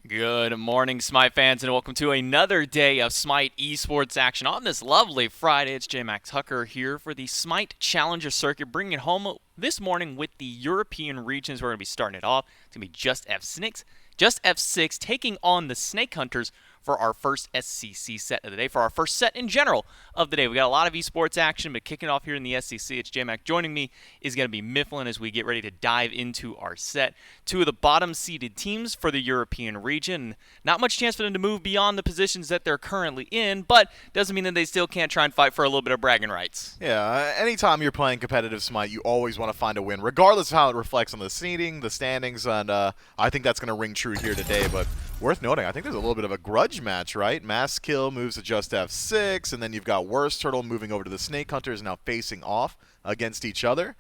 Good morning, Smite fans, and welcome to another day of Smite esports action on this lovely Friday. It's J-Max Tucker here for the Smite Challenger Circuit, bringing it home this morning with the European regions. We're going to be starting it off. It's going to be Just F6 taking on the Snake Hunters for our first SCC set of the day, for our first set in general of the day. We got a lot of esports action, but kicking off here in the SCC, it's J-Mac. Joining me is going to be Mifflin as we get ready to dive into our set. Two of the bottom-seeded teams for the European region. Not much chance for them to move beyond the positions that they're currently in, but doesn't mean that they still can't try and fight for a little bit of bragging rights. Yeah, anytime you're playing competitive Smite, you always want to find a win, regardless of how it reflects on the seeding, the standings, and I think that's going to ring true here today. But worth noting, I think there's a little bit of a grudge match, right? Masskill moves to Just F6, and then you've got Worst Turtle moving over to the Snake Hunters, now facing off against each other.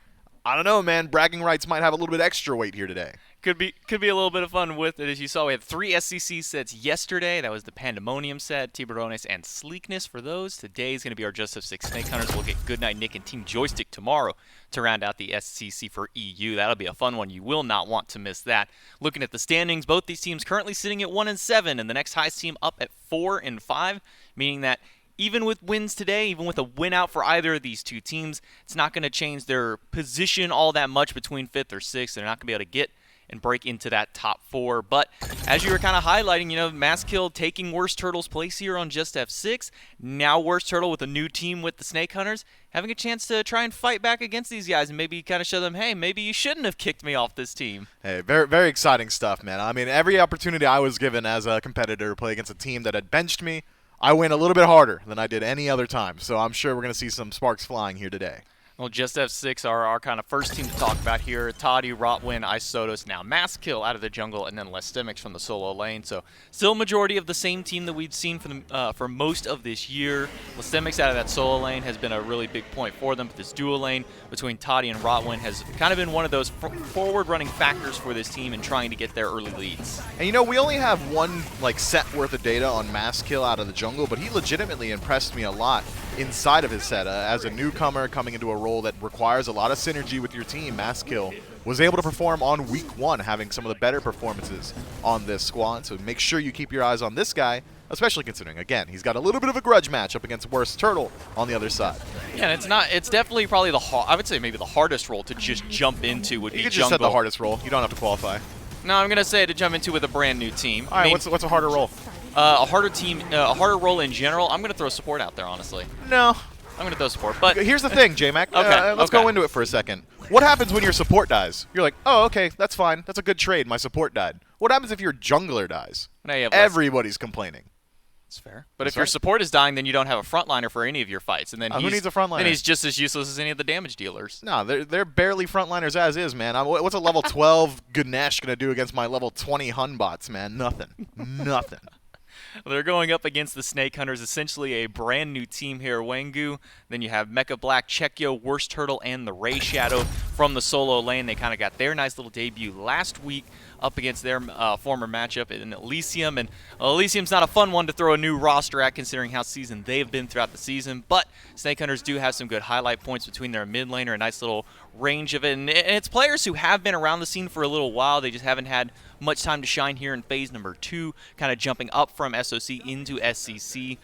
I don't know, man. Bragging rights might have a little bit extra weight here today. Could be a little bit of fun with it. As you saw, we had 3 SCC sets yesterday. That was the Pandemonium set, Tiburones, and Sleekness for those. Today is going to be our Just F6 Snake Hunters. We'll get Goodnight Nick and Team Joystick tomorrow to round out the SCC for EU. That'll be a fun one. You will not want to miss that. Looking at the standings, both these teams currently sitting at 1-7, and the next highest team up at 4-5, meaning that even with wins today, even with a win out for either of these two teams, it's not going to change their position all that much between 5th or 6th. They're not going to be able to get and break into that top 4. But as you were kind of highlighting, Masskill taking Worst Turtle's place here on Just F6. Now Worst Turtle with a new team with the Snake Hunters, having a chance to try and fight back against these guys and maybe kind of show them, hey, maybe you shouldn't have kicked me off this team. Hey, very, very exciting stuff, man. I mean, every opportunity I was given as a competitor to play against a team that had benched me, I went a little bit harder than I did any other time. So I'm sure we're going to see some sparks flying here today. Well, Just F6 are our kind of first team to talk about here. Toddy, Rotwin, Isotos, now Masskill out of the jungle, and then Lestemix from the solo lane. So still a majority of the same team that we've seen for most of this year. Lestemix out of that solo lane has been a really big point for them. But this dual lane between Toddy and Rotwin has kind of been one of those forward-running factors for this team in trying to get their early leads. And we only have one set worth of data on Masskill out of the jungle, but he legitimately impressed me a lot inside of his set. As a newcomer coming into a role that requires a lot of synergy with your team, Masskill was able to perform on week 1, having some of the better performances on this squad. So make sure you keep your eyes on this guy, especially considering, again, he's got a little bit of a grudge match up against Worst Turtle on the other side. Yeah, and it's definitely probably I would say maybe the hardest role to just jump into would be jungle. You could jungle. just set the hardest role. You don't have to qualify. No, I'm going to say to jump into with a brand new team. All right, what's a harder role? A harder role in general. I'm going to throw support out there, honestly. No. I'm going to throw support, but here's the thing, J-Mac. Let's okay. go into it for a second. What happens when your support dies? You're like, oh, okay, that's fine. That's a good trade. My support died. What happens if your jungler dies? Now you have Everybody's complaining. That's fair. But if your support is dying, then you don't have a frontliner for any of your fights, and then who needs a frontliner? Then he's just as useless as any of the damage dealers. No, they're barely frontliners as is, man. What's a level 12 Ganesh gonna do against my level 20 Hun bots, man? Nothing. Nothing. They're going up against the Snake Hunters, essentially a brand new team here. Wengu, then you have Mecha Black, Chekyo, Worst Turtle, and the Ray Shadow from the solo lane. They kind of got their nice little debut last week up against their former matchup in Elysium. And Elysium's not a fun one to throw a new roster at considering how seasoned they've been throughout the season. But Snake Hunters do have some good highlight points between their mid laner, a nice little range of it. And it's players who have been around the scene for a little while. They just haven't had much time to shine here in phase number 2, kind of jumping up from SOC into SCC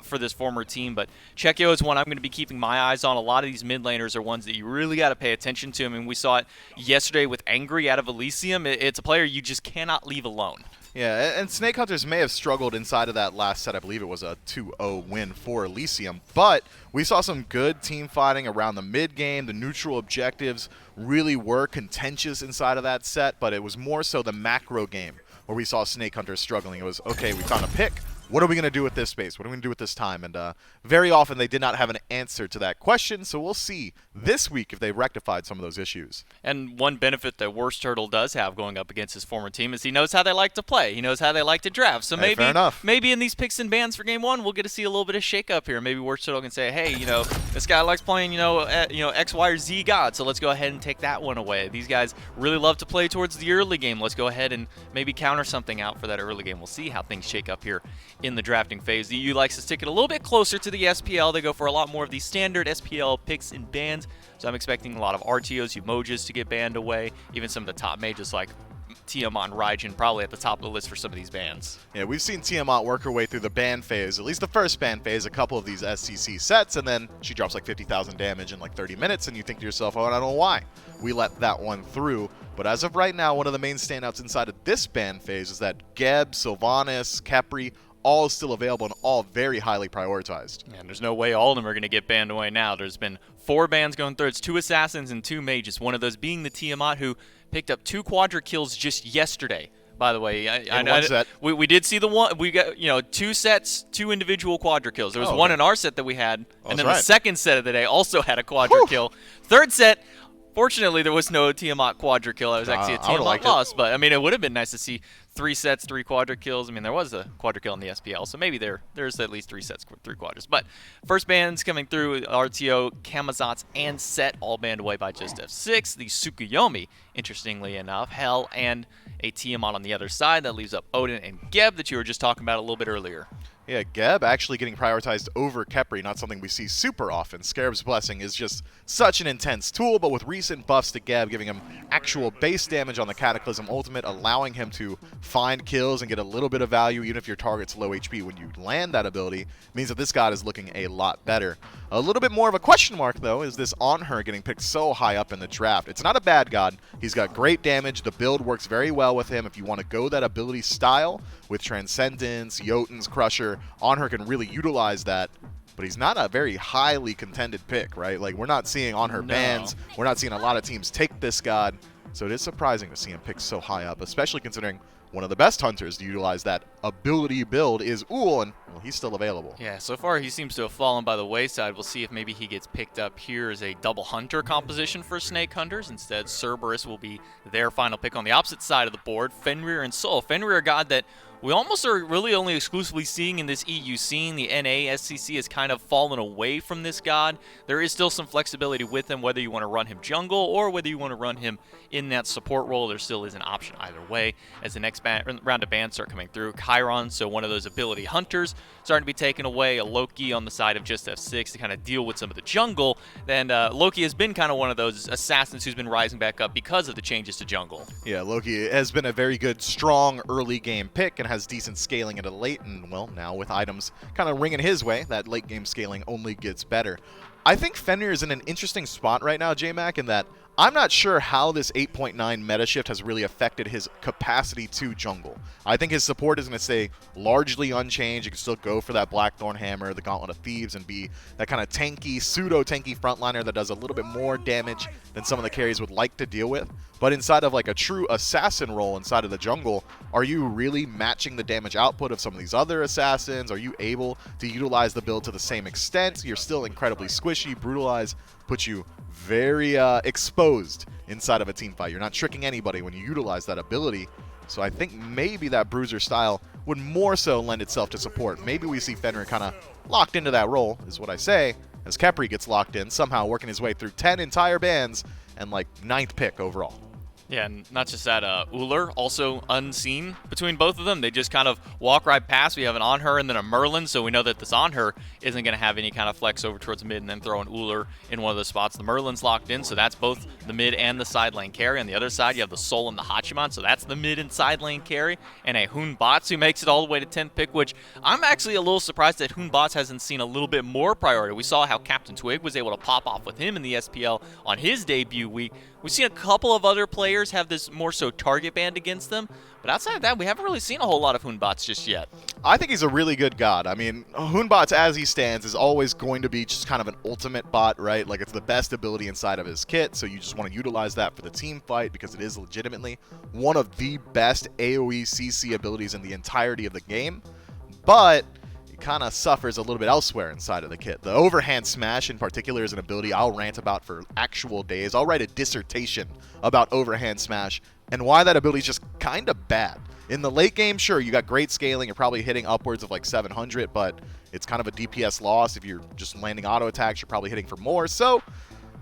for this former team. But Chekyo is one I'm going to be keeping my eyes on. A lot of these mid laners are ones that you really got to pay attention to. I mean, we saw it yesterday with Angry out of Elysium. It's a player you just cannot leave alone. Yeah, and Snake Hunters may have struggled inside of that last set. I believe it was a 2-0 win for Elysium. But we saw some good team fighting around the mid game. The neutral objectives really were contentious inside of that set, but it was more so the macro game where we saw Snake Hunters struggling. It was, okay, we found a pick. What are we going to do with this space? What are we going to do with this time? And very often they did not have an answer to that question, so we'll see this week if they rectified some of those issues. And one benefit that Worst Turtle does have going up against his former team is he knows how they like to play. He knows how they like to draft. So hey, maybe in these picks and bans for Game 1, we'll get to see a little bit of shake-up here. Maybe Worst Turtle can say, hey, this guy likes playing, X, Y, or Z God, so let's go ahead and take that one away. These guys really love to play towards the early game. Let's go ahead and maybe counter something out for that early game. We'll see how things shake up here in the drafting phase. The EU likes to stick it a little bit closer to the SPL. They go for a lot more of the standard SPL picks and bans. So I'm expecting a lot of RTOs, Umojis to get banned away. Even some of the top mages like Tiamat and Raijin probably at the top of the list for some of these bans. Yeah, we've seen Tiamat work her way through the ban phase, at least the first ban phase, a couple of these SCC sets, and then she drops like 50,000 damage in like 30 minutes, and you think to yourself, oh, I don't know why we let that one through. But as of right now, one of the main standouts inside of this ban phase is that Geb, Sylvanas, Khepri, all still available and all very highly prioritized. And there's no way all of them are going to get banned away now. There's been 4 bans going through. It's 2 assassins and 2 mages. One of those being the Tiamat, who picked up 2 quadra kills just yesterday. By the way, we did see the one. We got 2 sets, 2 individual quadra kills. There was one in our set that we had, and then the second set of the day also had a quadra kill. Third set. Fortunately, there was no Tiamat quadra kill. It was actually a Tiamat loss, but I mean, it would have been nice to see 3 sets, 3 quadra kills. I mean, there was a quadra kill in the SPL, so maybe there's at least 3 sets, 3 quadras. But first bans coming through: RTO, Kamazats, and Set all banned away by just F6. The Tsukuyomi, interestingly enough, Hell, and a Tiamat on the other side. That leaves up Odin and Geb that you were just talking about a little bit earlier. Yeah, Geb actually getting prioritized over Khepri, not something we see super often. Scarab's Blessing is just such an intense tool, but with recent buffs to Geb, giving him actual base damage on the Cataclysm Ultimate, allowing him to find kills and get a little bit of value even if your target's low HP. When you land that ability, means that this god is looking a lot better. A little bit more of a question mark, though, is this On Her getting picked so high up in the draft. It's not a bad god. He's got great damage. The build works very well with him. If you want to go that ability style with Transcendence, Jotun's Crusher, On Her can really utilize that. But he's not a very highly contended pick, right? Like, we're not seeing On Her bans. We're not seeing a lot of teams take this god. So it is surprising to see him picked so high up, especially considering one of the best hunters to utilize that ability build is Ull, and well, he's still available. Yeah, so far he seems to have fallen by the wayside. We'll see if maybe he gets picked up here as a double hunter composition for Snake Hunters. Instead, Cerberus will be their final pick on the opposite side of the board. Fenrir and Sol. Fenrir, a god that we almost are really only exclusively seeing in this EU scene. The NA SCC has kind of fallen away from this god. There is still some flexibility with him, whether you want to run him jungle or whether you want to run him in that support role. There still is an option either way. As the next round of bans start coming through, Chiron, so one of those ability hunters, starting to be taken away. A Loki on the side of just F6 to kind of deal with some of the jungle. And Loki has been kind of one of those assassins who's been rising back up because of the changes to jungle. Yeah, Loki has been a very good, strong early game pick and has decent scaling into late, and well, now with items kind of ringing his way, that late game scaling only gets better. I think Fenrir is in an interesting spot right now, J-Mac, in that I'm not sure how this 8.9 meta shift has really affected his capacity to jungle. I think his support is going to stay largely unchanged. You can still go for that Blackthorn Hammer, the Gauntlet of Thieves, and be that kind of tanky, pseudo-tanky frontliner that does a little bit more damage than some of the carries would like to deal with. But inside of like a true assassin role inside of the jungle, are you really matching the damage output of some of these other assassins? Are you able to utilize the build to the same extent? You're still incredibly squishy. Brutalize puts you very exposed inside of a team fight. You're not tricking anybody when you utilize that ability. So I think maybe that bruiser style would more so lend itself to support. Maybe we see Fenrir kind of locked into that role, is what I say, as Khepri gets locked in, somehow working his way through 10 entire bans and like 9th pick overall. Yeah, and not just that, Uller, also unseen between both of them. They just kind of walk right past. We have an On Her and then a Merlin, so we know that this On Her isn't going to have any kind of flex over towards mid and then throw an Uller in one of those spots. The Merlin's locked in, so that's both the mid and the side lane carry. On the other side, you have the Sol and the Hachiman, so that's the mid and side lane carry. And a Hunbatsu makes it all the way to 10th pick, which I'm actually a little surprised that Hunbatsu hasn't seen a little bit more priority. We saw how Captain Twig was able to pop off with him in the SPL on his debut week. We've seen a couple of other players have this more so target banned against them, but outside of that, we haven't really seen a whole lot of Hunbatsu just yet. I think he's a really good god. I mean, Hunbatsu as he stands is always going to be just kind of an ultimate bot, right? Like, it's the best ability inside of his kit, so you just want to utilize that for the team fight because it is legitimately one of the best AoE CC abilities in the entirety of the game. But kind of suffers a little bit elsewhere inside of the kit. The overhand smash in particular is an ability I'll rant about for actual days. I'll write a dissertation about overhand smash and why that ability is just kind of bad. In the late game, sure, you got great scaling. You're probably hitting upwards of like 700, but it's kind of a DPS loss. If you're just landing auto attacks, you're probably hitting for more. So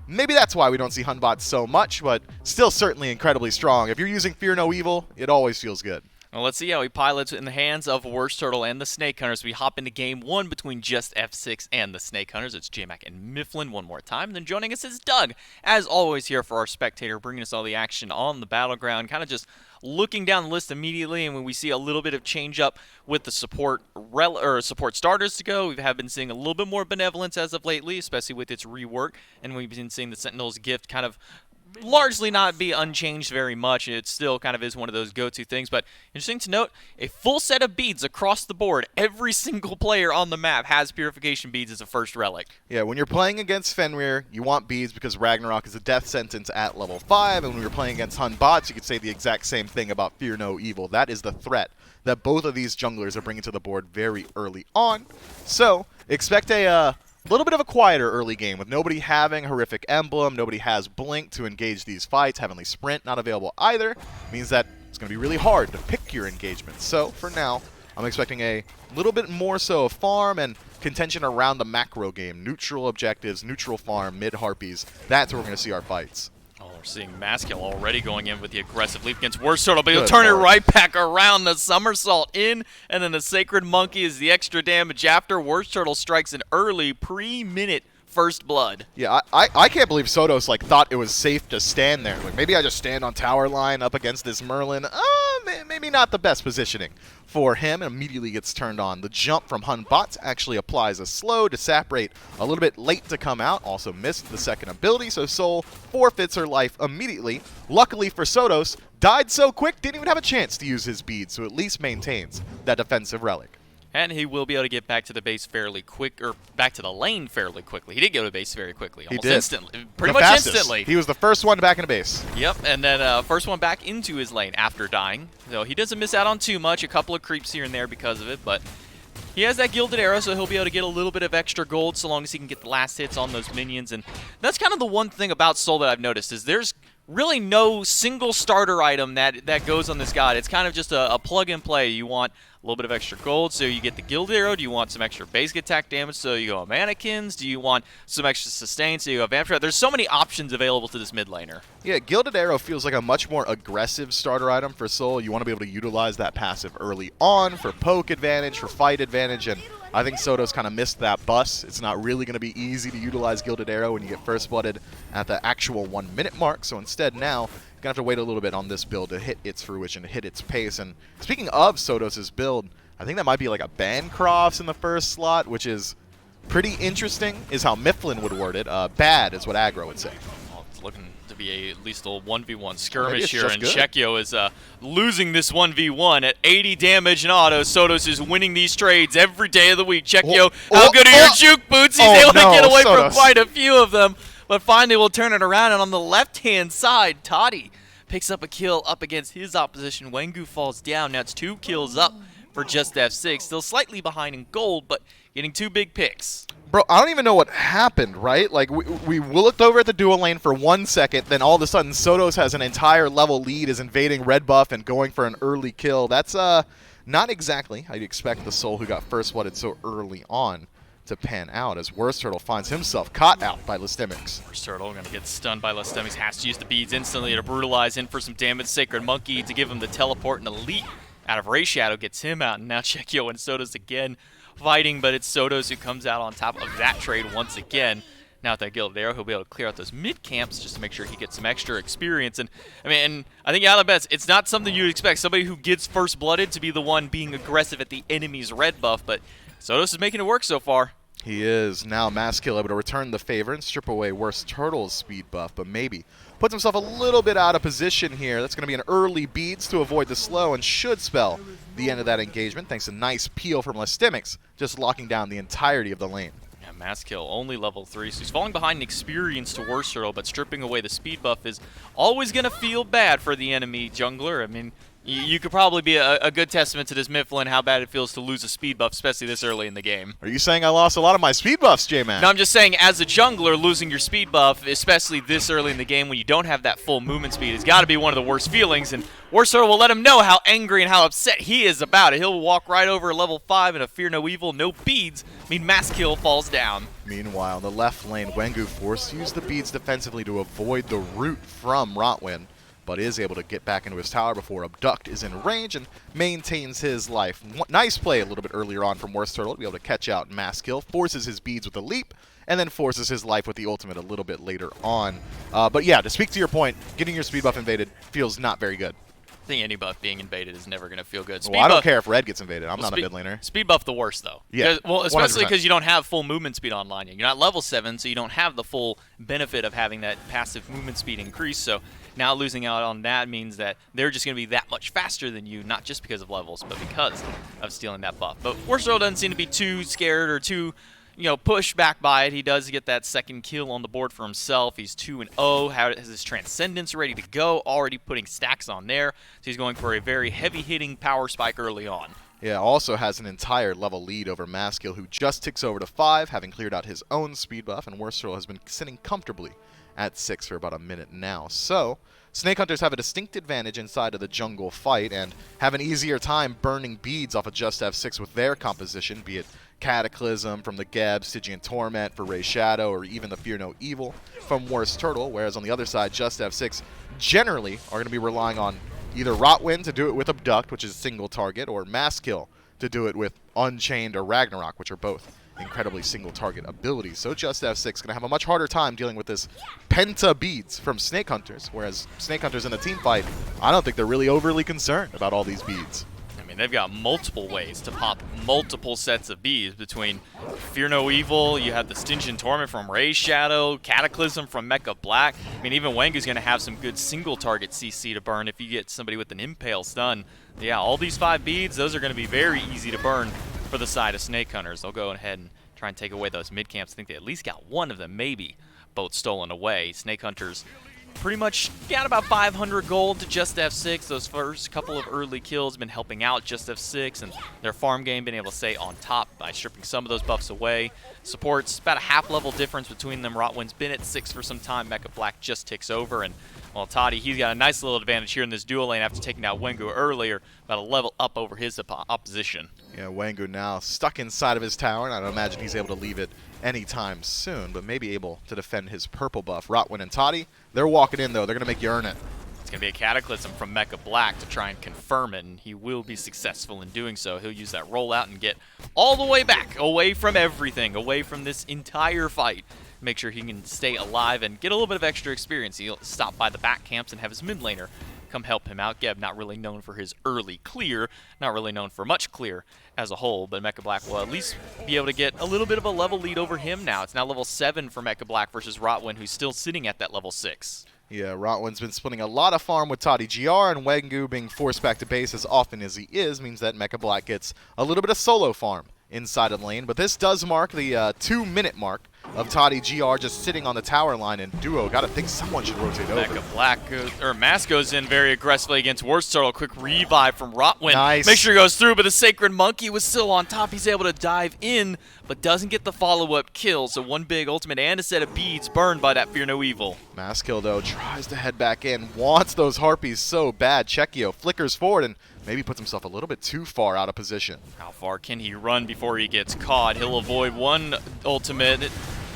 maybe that's why we don't see Hunbatsu so much, but still certainly incredibly strong. If you're using Fear No Evil, it always feels good. Well, let's see how he pilots in the hands of Worst Turtle and the Snake Hunters. We hop into game one between just F6 and the Snake Hunters. It's J-Mac and Mifflin one more time. And then joining us is Doug, as always here for our spectator, bringing us all the action on the battleground, kind of just looking down the list immediately, and when we see a little bit of change up with the support starters to go, we have been seeing a little bit more benevolence as of lately, especially with its rework, and we've been seeing the Sentinel's gift kind of largely not be unchanged very much. It still kind of is one of those go-to things, but interesting to note, a full set of beads across the board. Every single player on the map has purification beads as a first relic. Yeah, when you're playing against Fenrir, you want beads because Ragnarok is a death sentence at level 5, and when you're playing against Hun bots, you could say the exact same thing about Fear No Evil. That is the threat that both of these junglers are bringing to the board very early on. So, expect a little bit of a quieter early game with nobody having Horrific Emblem, nobody has Blink to engage these fights, Heavenly Sprint not available either, means that it's going to be really hard to pick your engagements. So for now, I'm expecting a little bit more so of farm and contention around the macro game, neutral objectives, neutral farm, mid harpies. That's where we're going to see our fights. Oh, we're seeing Maskill already going in with the aggressive leap against Worst Turtle, but he'll turn it right back around. The somersault in, and then the Sacred Monkey is the extra damage after. Worst Turtle strikes an early pre-minute first blood. Yeah, I can't believe Sotos thought it was safe to stand there. Maybe I just stand on tower line up against this Merlin. Maybe not the best positioning for him. Immediately gets turned on. The jump from Hun bots actually applies a slow to Saprate a little bit late to come out. Also missed the second ability, so Soul forfeits her life immediately. Luckily for Sotos, died so quick, didn't even have a chance to use his bead, so at least maintains that defensive relic. And he will be able to get back to the base fairly quick, or back to the lane fairly quickly. He did go to base very quickly, almost instantly. Pretty much instantly. He was the first one back into base. Yep, and then first one back into his lane after dying. So he doesn't miss out on too much, a couple of creeps here and there because of it, but he has that Gilded Arrow, so he'll be able to get a little bit of extra gold so long as he can get the last hits on those minions. And that's kind of the one thing about Soul that I've noticed, is there's really no single starter item that goes on this god. It's kind of just a plug and play. You want a little bit of extra gold, so you get the Gilded Arrow. Do you want some extra basic attack damage, so you go on mannequins? Do you want some extra sustain, so you go Vampire? There's so many options available to this mid laner. Yeah, Gilded Arrow feels like a much more aggressive starter item for Soul. You want to be able to utilize that passive early on for poke advantage, for fight advantage, and I think Sotos kind of missed that bus. It's not really going to be easy to utilize Gilded Arrow when you get first blooded at the actual 1 minute mark, so instead now you're going to have to wait a little bit on this build to hit its fruition, to hit its pace. And speaking of Sotos' build, I think that might be like a Bancrofts in the first slot, which is pretty interesting, is how Mifflin would word it. Bad is what aggro would say. Well, it's looking to be at least a 1v1 skirmish here, and Chekio is losing this 1v1 at 80 damage and auto. Sotos is winning these trades every day of the week. Chekio, how good are your juke boots? He's able to get away from quite a few of them, but finally we'll turn it around, and on the left-hand side, Toddy picks up a kill up against his opposition. Wengu falls down. Now it's 2 kills up for just F6. Still slightly behind in gold, but getting 2 big picks. Bro, I don't even know what happened, right? Like, we looked over at the dual lane for 1 second, then all of a sudden Sotos has an entire level lead, is invading red buff and going for an early kill. That's not exactly how you'd expect the Soul who got first blooded so early on to pan out, as Worst Turtle finds himself caught out by Listemics. Worst Turtle going to get stunned by Listemics, has to use the beads instantly to brutalize in for some damage. Sacred Monkey to give him the teleport, and Elite out of Ray Shadow gets him out, and now Chekio and Sotos again fighting, but it's Sotos who comes out on top of that trade once again. Now with that Gilded Arrow, he'll be able to clear out those mid camps just to make sure he gets some extra experience. And I think out of the bets, it's not something you'd expect somebody who gets first blooded to be the one being aggressive at the enemy's red buff, but Sotos is making it work so far. He is. Now Maskill able to return the favor and strip away Worst Turtle's speed buff, but maybe puts himself a little bit out of position here. That's going to be an early beads to avoid the slow and should spell the end of that engagement, thanks to nice peel from Listemics, just locking down the entirety of the lane. Yeah, Maskill only level 3, so he's falling behind in experience to Worst Turtle, but stripping away the speed buff is always going to feel bad for the enemy jungler. I mean, you could probably be a good testament to this Mifflin, how bad it feels to lose a speed buff, especially this early in the game. Are you saying I lost a lot of my speed buffs, J-Man? No, I'm just saying, as a jungler, losing your speed buff, especially this early in the game when you don't have that full movement speed, has got to be one of the worst feelings, and Worst Turtle will let him know how angry and how upset he is about it. He'll walk right over level 5 in a Fear No Evil, no beads. I mean, Maskill falls down. Meanwhile, in the left lane, Wengu forced to use the beads defensively to avoid the root from Rotwin. but is able to get back into his tower before Abduct is in range and maintains his life. Nice play a little bit earlier on from Worst Turtle to be able to catch out Mass Kill, forces his beads with a leap, and then forces his life with the ultimate a little bit later on. But yeah, to speak to your point, getting your speed buff invaded feels not very good. I think any buff being invaded is never going to feel good. Well, I don't care if red gets invaded. I'm not a mid laner. Speed buff the worst, though. Yeah. Well, especially 100%. because you don't have full movement speed online yet. You're not level 7, so you don't have the full benefit of having that passive movement speed increase. So now losing out on that means that they're just going to be that much faster than you, not just because of levels, but because of stealing that buff. But Worst Turtle doesn't seem to be too scared or too pushed back by it. He does get that second kill on the board for himself. He's 2-0, has his Transcendence ready to go, already putting stacks on there. So he's going for a very heavy-hitting power spike early on. Yeah, also has an entire level lead over Maskill, who just ticks over to 5, having cleared out his own speed buff, and Worst Turtle has been sitting comfortably at 6 for about a minute now. So Snake Hunters have a distinct advantage inside of the jungle fight and have an easier time burning beads off of Just F6 with their composition, be it Cataclysm from the Geb, Stygian Torment for Ray Shadow, or even the Fear No Evil from Worst Turtle, whereas on the other side, Just F6 generally are going to be relying on either Rotwind to do it with Abduct, which is a single target, or Maskill to do it with Unchained or Ragnarok, which are both incredibly single target abilities. So Just F6 going to have a much harder time dealing with this Penta beads from Snake Hunters, whereas Snake Hunters in the team fight, I don't think they're really overly concerned about all these beads. I mean, they've got multiple ways to pop multiple sets of beads between Fear No Evil, you have the Stygian Torment from Ray Shadow, Cataclysm from Mecha Black. I mean, even Wengu's going to have some good single target CC to burn if you get somebody with an Impale stun. Yeah, all these 5 beads, those are going to be very easy to burn for the side of Snake Hunters. They'll go ahead and try and take away those mid camps. I think they at least got one of them, maybe both stolen away. Snake Hunters pretty much got about 500 gold to Just F6. Those first couple of early kills been helping out Just F6, and their farm game been able to stay on top by stripping some of those buffs away. Supports about a half-level difference between them. Rotwind's been at 6 for some time. Mecha Black just ticks over, and well, Toddy, he's got a nice little advantage here in this dual lane after taking out Wengu earlier, about a level up over his opposition. Yeah, Wengu now stuck inside of his tower, and I don't imagine he's able to leave it anytime soon, but maybe able to defend his purple buff. Rotwind and Toddy, they're walking in, though. They're going to make you earn it. It's going to be a Cataclysm from Mecha Black to try and confirm it, and he will be successful in doing so. He'll use that rollout and get all the way back, away from everything, away from this entire fight. Make sure he can stay alive and get a little bit of extra experience. He'll stop by the back camps and have his mid laner come help him out. Geb, not really known for his early clear, not really known for much clear as a whole, but Mecha Black will at least be able to get a little bit of a level lead over him now. It's now level 7 for Mecha Black versus Rotwind, who's still sitting at that level 6. Yeah, Rotwind's been splitting a lot of farm with Toddy GR, and Wengu being forced back to base as often as he is means that Mecha Black gets a little bit of solo farm inside of the lane. But this does mark the 2-minute mark of Toddy GR just sitting on the tower line, and Duo gotta think someone should rotate over. Mecha Black Mask goes in very aggressively against Worst Turtle. Quick revive from Rotwind. Nice. Make sure he goes through, but the Sacred Monkey was still on top. He's able to dive in, but doesn't get the follow-up kill. So one big ultimate and a set of beads burned by that Fear No Evil. Maskill, though, tries to head back in, wants those Harpies so bad. Chekio flickers forward and maybe puts himself a little bit too far out of position. How far can he run before he gets caught? He'll avoid one ultimate,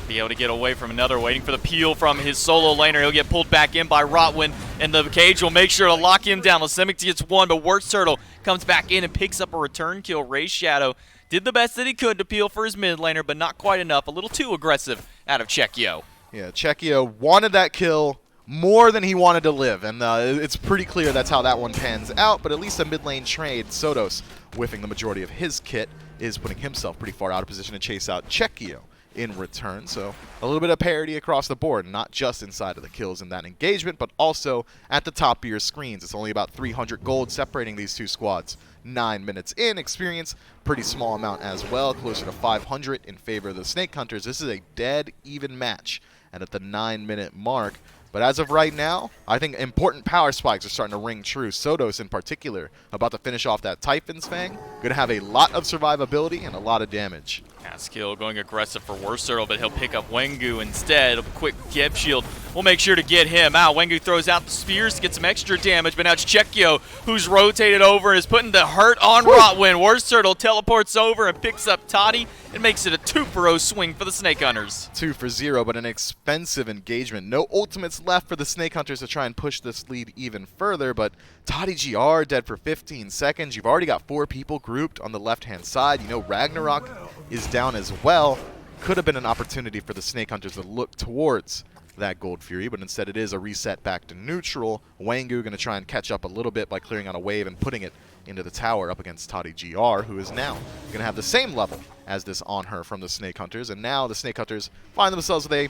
be able to get away from another, waiting for the peel from his solo laner. He'll get pulled back in by Rotwind, and the cage will make sure to lock him down. Lysemic gets one, but Worst Turtle comes back in and picks up a return kill. Ray Shadow did the best that he could to peel for his mid laner, but not quite enough. A little too aggressive out of Chekio. Yeah, Chekio wanted that kill more than he wanted to live, and it's pretty clear that's how that one pans out, but at least a mid lane trade, Sodos whiffing the majority of his kit, is putting himself pretty far out of position to chase out Chekio in return. So a little bit of parity across the board, not just inside of the kills in that engagement, but also at the top of your screens. It's only about 300 gold separating these two squads. 9 minutes in, experience, pretty small amount as well, closer to 500 in favor of the Snake Hunters. This is a dead even match, and at the 9-minute mark. But as of right now, I think important power spikes are starting to ring true. Sodos in particular, about to finish off that Typhon's Fang. Going to have a lot of survivability and a lot of damage. Skill going aggressive for Worst Turtle, but he'll pick up Wengu instead. A quick Geb shield will make sure to get him out. Wengu throws out the spears to get some extra damage, but now it's Chekio who's rotated over and is putting the hurt on Rotwin. Worst Turtle teleports over and picks up Toddy and makes it a 2-for-0 swing for the Snake Hunters. 2 for 0, but an expensive engagement. No ultimates left for the Snake Hunters to try and push this lead even further, but Toddy GR dead for 15 seconds. You've already got 4 people grouped on the left-hand side. You know Ragnarok is down as well. Could have been an opportunity for the Snake Hunters to look towards that Gold Fury, but instead it is a reset back to neutral. Wengu going to try and catch up a little bit by clearing out a wave and putting it into the tower up against Toddy GR, who is now going to have the same level as this on her from the Snake Hunters, and now the Snake Hunters find themselves with a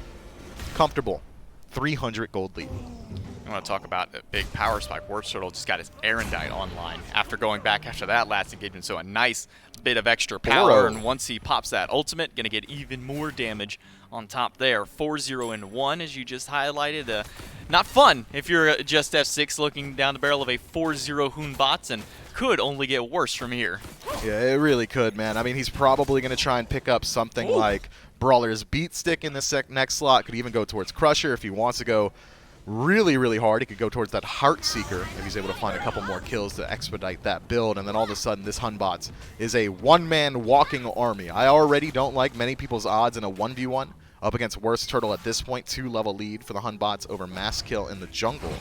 comfortable 300 gold lead. I want to talk about a big power spike. Worst Turtle just got his Erendite online after going back after that last engagement, so a nice bit of extra power, and once he pops that ultimate, going to get even more damage on top there. 4-0-1, as you just highlighted. Not fun if you're just F6 looking down the barrel of a 4-0 Hunbatsen. Could only get worse from here. Yeah, it really could, man. I mean, he's probably going to try and pick up something like Brawler's Beat Stick in this next slot. Could even go towards Crusher if he wants to go really, really hard. He could go towards that Heart Seeker if he's able to find a couple more kills to expedite that build. And then all of a sudden, this Hunbots is a one-man walking army. I already don't like many people's odds in a 1v1 up against Worst Turtle at this point. 2-level lead for the Hunbots over Mass Kill in the jungle.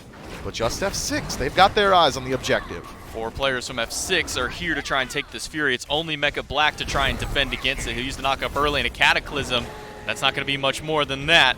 But just F6, they've got their eyes on the objective. 4 players from F6 are here to try and take this Fury. It's only Mecha Black to try and defend against it. He'll use the knockup early in a Cataclysm. That's not going to be much more than that.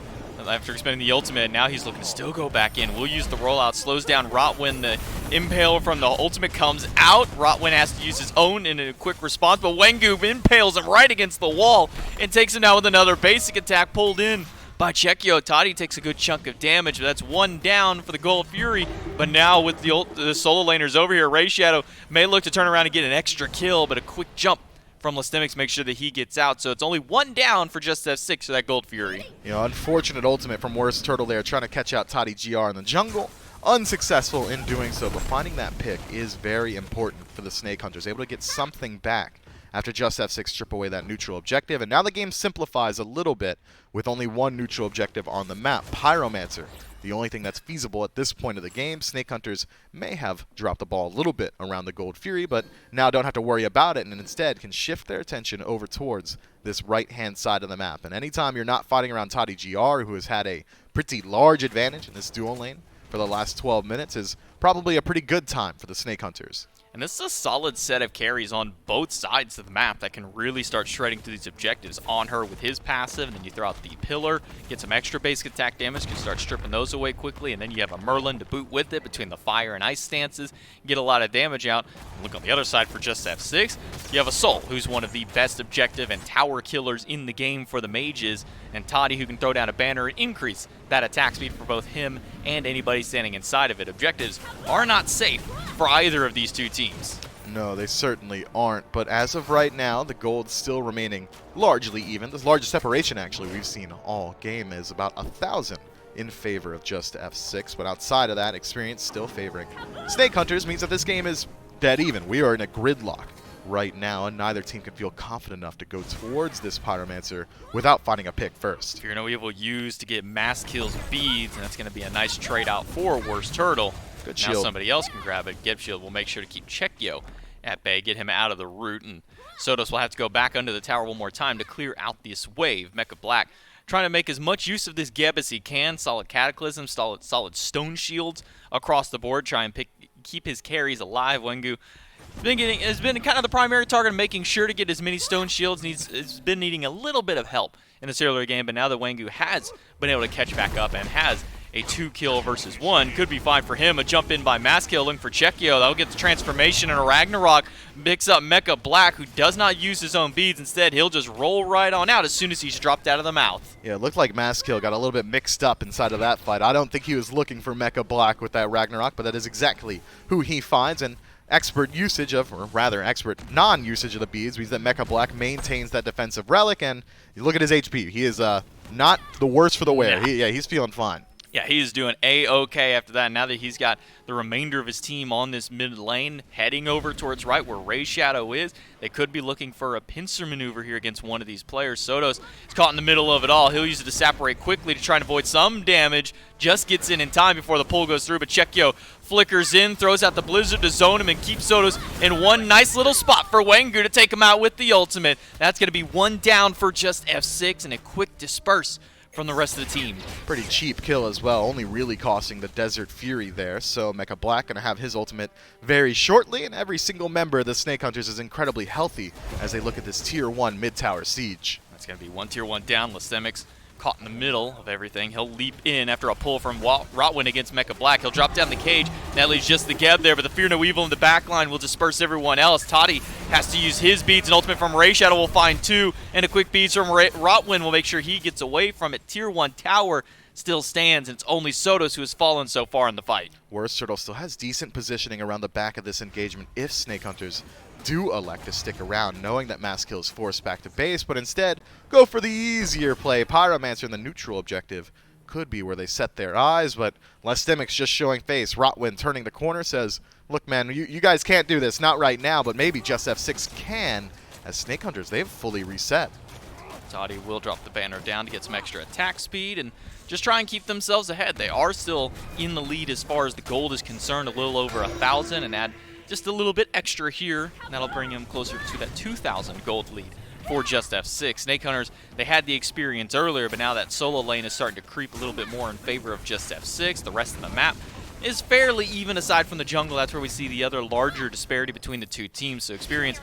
After expending the ultimate, now he's looking to still go back in. We'll use the rollout, slows down Rotwin. The impale from the ultimate comes out. Rotwin has to use his own in a quick response, but Wengu impales him right against the wall and takes him down with another basic attack pulled in by Chekio. Toddy takes a good chunk of damage, but that's 1 down for the Gold Fury. But now with the solo laners over here, Ray Shadow may look to turn around and get an extra kill, but a quick jump from Lastemics makes sure that he gets out. So it's only 1 down for just F6 for that Gold Fury. You know, unfortunate ultimate from Worst Turtle there, trying to catch out Toddy GR in the jungle. Unsuccessful in doing so, but finding that pick is very important for the Snake Hunters. Able to get something back after just F6 strip away that neutral objective. And now the game simplifies a little bit with only 1 neutral objective on the map. Pyromancer, the only thing that's feasible at this point of the game. Snake Hunters may have dropped the ball a little bit around the Gold Fury, but now don't have to worry about it and instead can shift their attention over towards this right-hand side of the map. And anytime you're not fighting around Toddy GR, who has had a pretty large advantage in this dual lane for the last 12 minutes, is probably a pretty good time for the Snake Hunters. And this is a solid set of carries on both sides of the map that can really start shredding through these objectives. On her with his passive, and then you throw out the Pillar, get some extra basic attack damage, can start stripping those away quickly, and then you have a Merlin to boot with it between the fire and ice stances, get a lot of damage out. Look on the other side for just F6, you have a Soul, who's one of the best objective and tower killers in the game for the mages, and Toddy, who can throw down a banner and increase that attack speed for both him and anybody standing inside of it. Objectives are not safe for either of these two teams. No, they certainly aren't, but as of right now, the gold's still remaining largely even. The largest separation, actually, we've seen all game is about 1,000 in favor of just F6, but outside of that, experience still favoring Snake Hunters means that this game is dead even. We are in a gridlock right now, and neither team can feel confident enough to go towards this Pyromancer without finding a pick first. Fear No Evil used to get mass kills beads, and that's going to be a nice trade out for Worst Turtle. Good now shield. Somebody else can grab it. Geb Shield will make sure to keep Chekio at bay, get him out of the route, and Sodos will have to go back under the tower one more time to clear out this wave. Mecha Black trying to make as much use of this Geb as he can. Solid Cataclysm, solid Stone Shields across the board. Try and keep his carries alive. Wengu has been kind of the primary target of making sure to get as many Stone Shields. Has been needing a little bit of help in the cellular game, but now that Wengu has been able to catch back up and has a 2-kill versus 1, could be fine for him. A jump in by Masskill looking for Chekio. That'll get the transformation, and a Ragnarok picks up Mecha Black, who does not use his own beads. Instead, he'll just roll right on out as soon as he's dropped out of the mouth. Yeah, it looked like Masskill got a little bit mixed up inside of that fight. I don't think he was looking for Mecha Black with that Ragnarok, but that is exactly who he finds, and expert usage of, or rather expert non-usage of the beads means that Mecha Black maintains that defensive relic, and you look at his HP. He is not the worst for the wear. Nah. He's feeling fine. Yeah, he's doing A-okay after that. Now that he's got the remainder of his team on this mid lane, heading over towards right where Ray's Shadow is, they could be looking for a pincer maneuver here against one of these players. Sotos is caught in the middle of it all. He'll use it to separate quickly to try and avoid some damage. Just gets in time before the pull goes through, but Chekio flickers in, throws out the Blizzard to zone him, and keeps Sotos in one nice little spot for Wengu to take him out with the ultimate. That's going to be one down for just F6 and a quick disperse from the rest of the team. Pretty cheap kill as well, only really costing the Desert Fury there. So Mecha Black going to have his ultimate very shortly, and every single member of the Snake Hunters is incredibly healthy as they look at this Tier 1 mid-tower siege. That's going to be one Tier 1 down. Lystemix caught in the middle of everything. He'll leap in after a pull from Rotwin against Mecha Black. He'll drop down the cage. That leaves just the Geb there, but the Fear No Evil in the back line will disperse everyone else. Toddy has to use his beads. An ultimate from Ray Shadow will find two, and a quick beads from Rotwin will make sure he gets away from it. Tier 1 tower still stands, and it's only Sotos who has fallen so far in the fight. Worst Turtle still has decent positioning around the back of this engagement if Snake Hunters do elect to stick around, knowing that Mass Kill is forced back to base, but instead go for the easier play. Pyromancer in the neutral objective could be where they set their eyes, but Lystemix just showing face. Rotwin turning the corner says, look man, you guys can't do this, not right now, but maybe just F6 can, as Snake Hunters, they've fully reset. Toddy will drop the banner down to get some extra attack speed and just try and keep themselves ahead. They are still in the lead as far as the gold is concerned, a little over 1,000, and add just a little bit extra here, and that'll bring him closer to that 2,000 gold lead for just F6. Snake Hunters, they had the experience earlier, but now that solo lane is starting to creep a little bit more in favor of just F6. The rest of the map is fairly even aside from the jungle. That's where we see the other larger disparity between the two teams. So experience,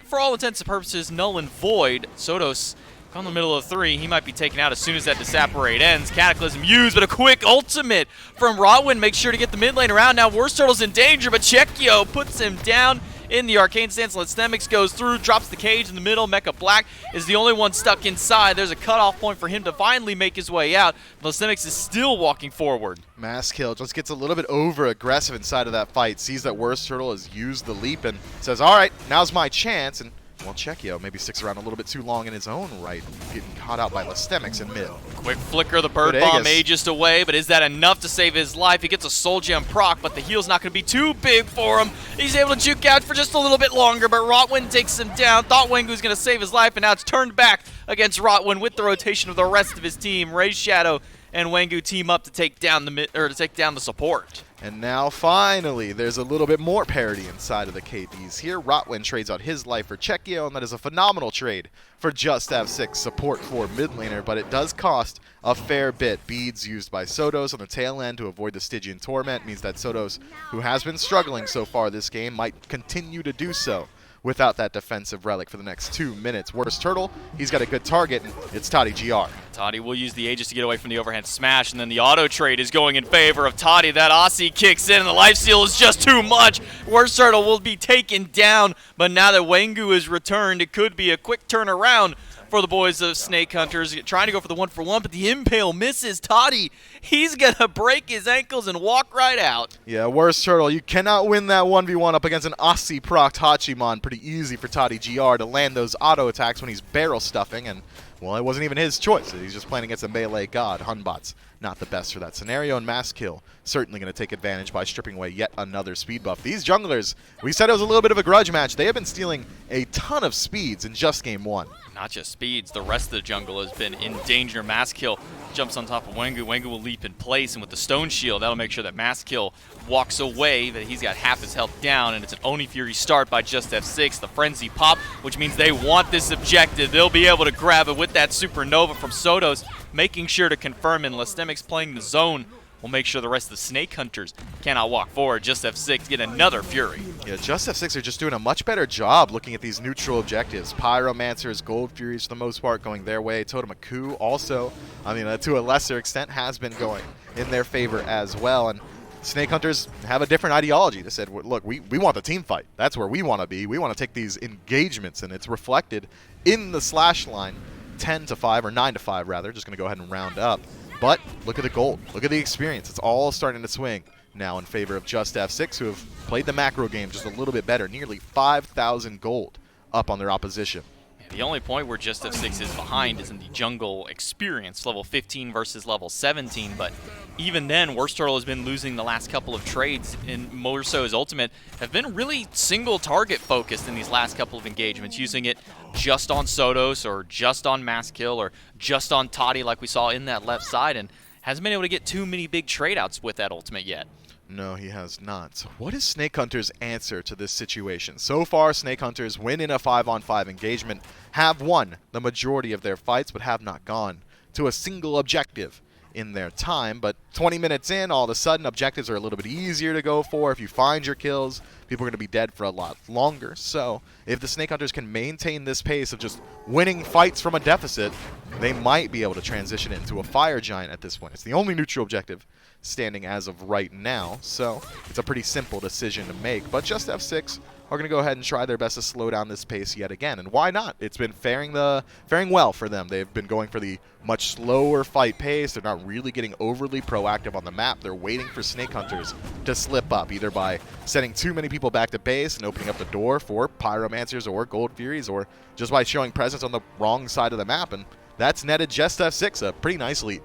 for all intents and purposes, null and void. Sotos on the middle of 3, he might be taken out as soon as that Disapparate ends. Cataclysm used, but a quick ultimate from Rotwin makes sure to get the mid lane around. Now Worst Turtle's in danger, but Chekio puts him down in the Arcane Stance. Lystemix goes through, drops the cage in the middle. Mecha Black is the only one stuck inside. There's a cutoff point for him to finally make his way out. Lystemix is still walking forward. Mass Kill just gets a little bit over-aggressive inside of that fight, sees that Worst Turtle has used the leap and says, all right, now's my chance. And well, Chekio maybe sticks around a little bit too long in his own right, getting caught out by Lystemix in mid. Quick flicker of the Bird Bomb Aegis away, but is that enough to save his life? He gets a Soul Gem proc, but the heal's not going to be too big for him. He's able to juke out for just a little bit longer, but Rotwin takes him down. Thought Wengu was going to save his life, and now it's turned back against Rotwin with the rotation of the rest of his team. Ray's Shadow and Wengu team up to take down the support. And now, finally, there's a little bit more parity inside of the KDs here. Rotwin trades out his life for Chekio, and that is a phenomenal trade for just F6 support for mid laner, but it does cost a fair bit. Beads used by Sotos on the tail end to avoid the Stygian Torment means that Sotos, who has been struggling so far this game, might continue to do so without that defensive relic for the next 2 minutes. Worst Turtle, he's got a good target, and it's Toddy GR. Toddy will use the Aegis to get away from the overhand smash, and then the auto trade is going in favor of Toddy. That Aussie kicks in, and the lifesteal is just too much. Worst Turtle will be taken down, but now that Wengu is returned, it could be a quick turnaround for the boys of Snake Hunters, trying to go for the 1-for-1, but the Impale misses Toddy. He's going to break his ankles and walk right out. Yeah, Worst Turtle, you cannot win that 1v1 up against an Aussie procced Hachiman. Pretty easy for Toddy GR to land those auto attacks when he's barrel stuffing, and well, it wasn't even his choice. He's just playing against a melee god. Hunbot's not the best for that scenario, and Mass Kill certainly going to take advantage by stripping away yet another speed buff. These junglers, we said it was a little bit of a grudge match. They have been stealing a ton of speeds in just game 1. Not just speeds, the rest of the jungle has been in danger. Mass Kill jumps on top of Wengu. Wengu will leap in place, and with the Stone Shield, that'll make sure that Mass Kill walks away, but he's got half his health down, and it's an Oni Fury start by just F6. The Frenzy pop, which means they want this objective. They'll be able to grab it with that Supernova from Sotos, making sure to confirm, and Lystemix playing the zone will make sure the rest of the Snake Hunters cannot walk forward. Just F6 get another Fury. Yeah, Just F6 are just doing a much better job looking at these neutral objectives. Pyromancers, Gold Furies for the most part going their way. Totemaku also, I mean, to a lesser extent, has been going in their favor as well. And Snake Hunters have a different ideology. They said, look, we want the team fight. That's where we want to be. We want to take these engagements, and it's reflected in the slash line 10-5, or 9-5 rather. Just going to go ahead and round up. But look at the gold. Look at the experience. It's all starting to swing now in favor of just F6, who have played the macro game just a little bit better. Nearly 5,000 gold up on their opposition. Yeah, The only point where Just F6 is behind is in the jungle experience, level 15 versus level 17, but even then, Worst Turtle has been losing the last couple of trades, and more so his ultimate have been really single target focused in these last couple of engagements, using it just on Sodos or just on Mass Kill or just on Toddy like we saw in that left side, and hasn't been able to get too many big trade outs with that ultimate yet. No, he has not. So what is Snake Hunter's answer to this situation? So far, Snake Hunters win in a 5-on-5 engagement, have won the majority of their fights, but have not gone to a single objective in their time. But 20 minutes in, all of a sudden, objectives are a little bit easier to go for. If you find your kills, people are going to be dead for a lot longer. So if the Snake Hunters can maintain this pace of just winning fights from a deficit, they might be able to transition it into a Fire Giant at this point. It's the only neutral objective standing as of right now, so it's a pretty simple decision to make. But Just F6 are going to go ahead and try their best to slow down this pace yet again, and why not? It's been faring well for them. They've been going for the much slower fight pace. They're not really getting overly proactive on the map. They're waiting for Snake Hunters to slip up, either by sending too many people back to base and opening up the door for Pyromancers or Gold Furies, or just by showing presence on the wrong side of the map, and that's netted Just F6 a pretty nice lead.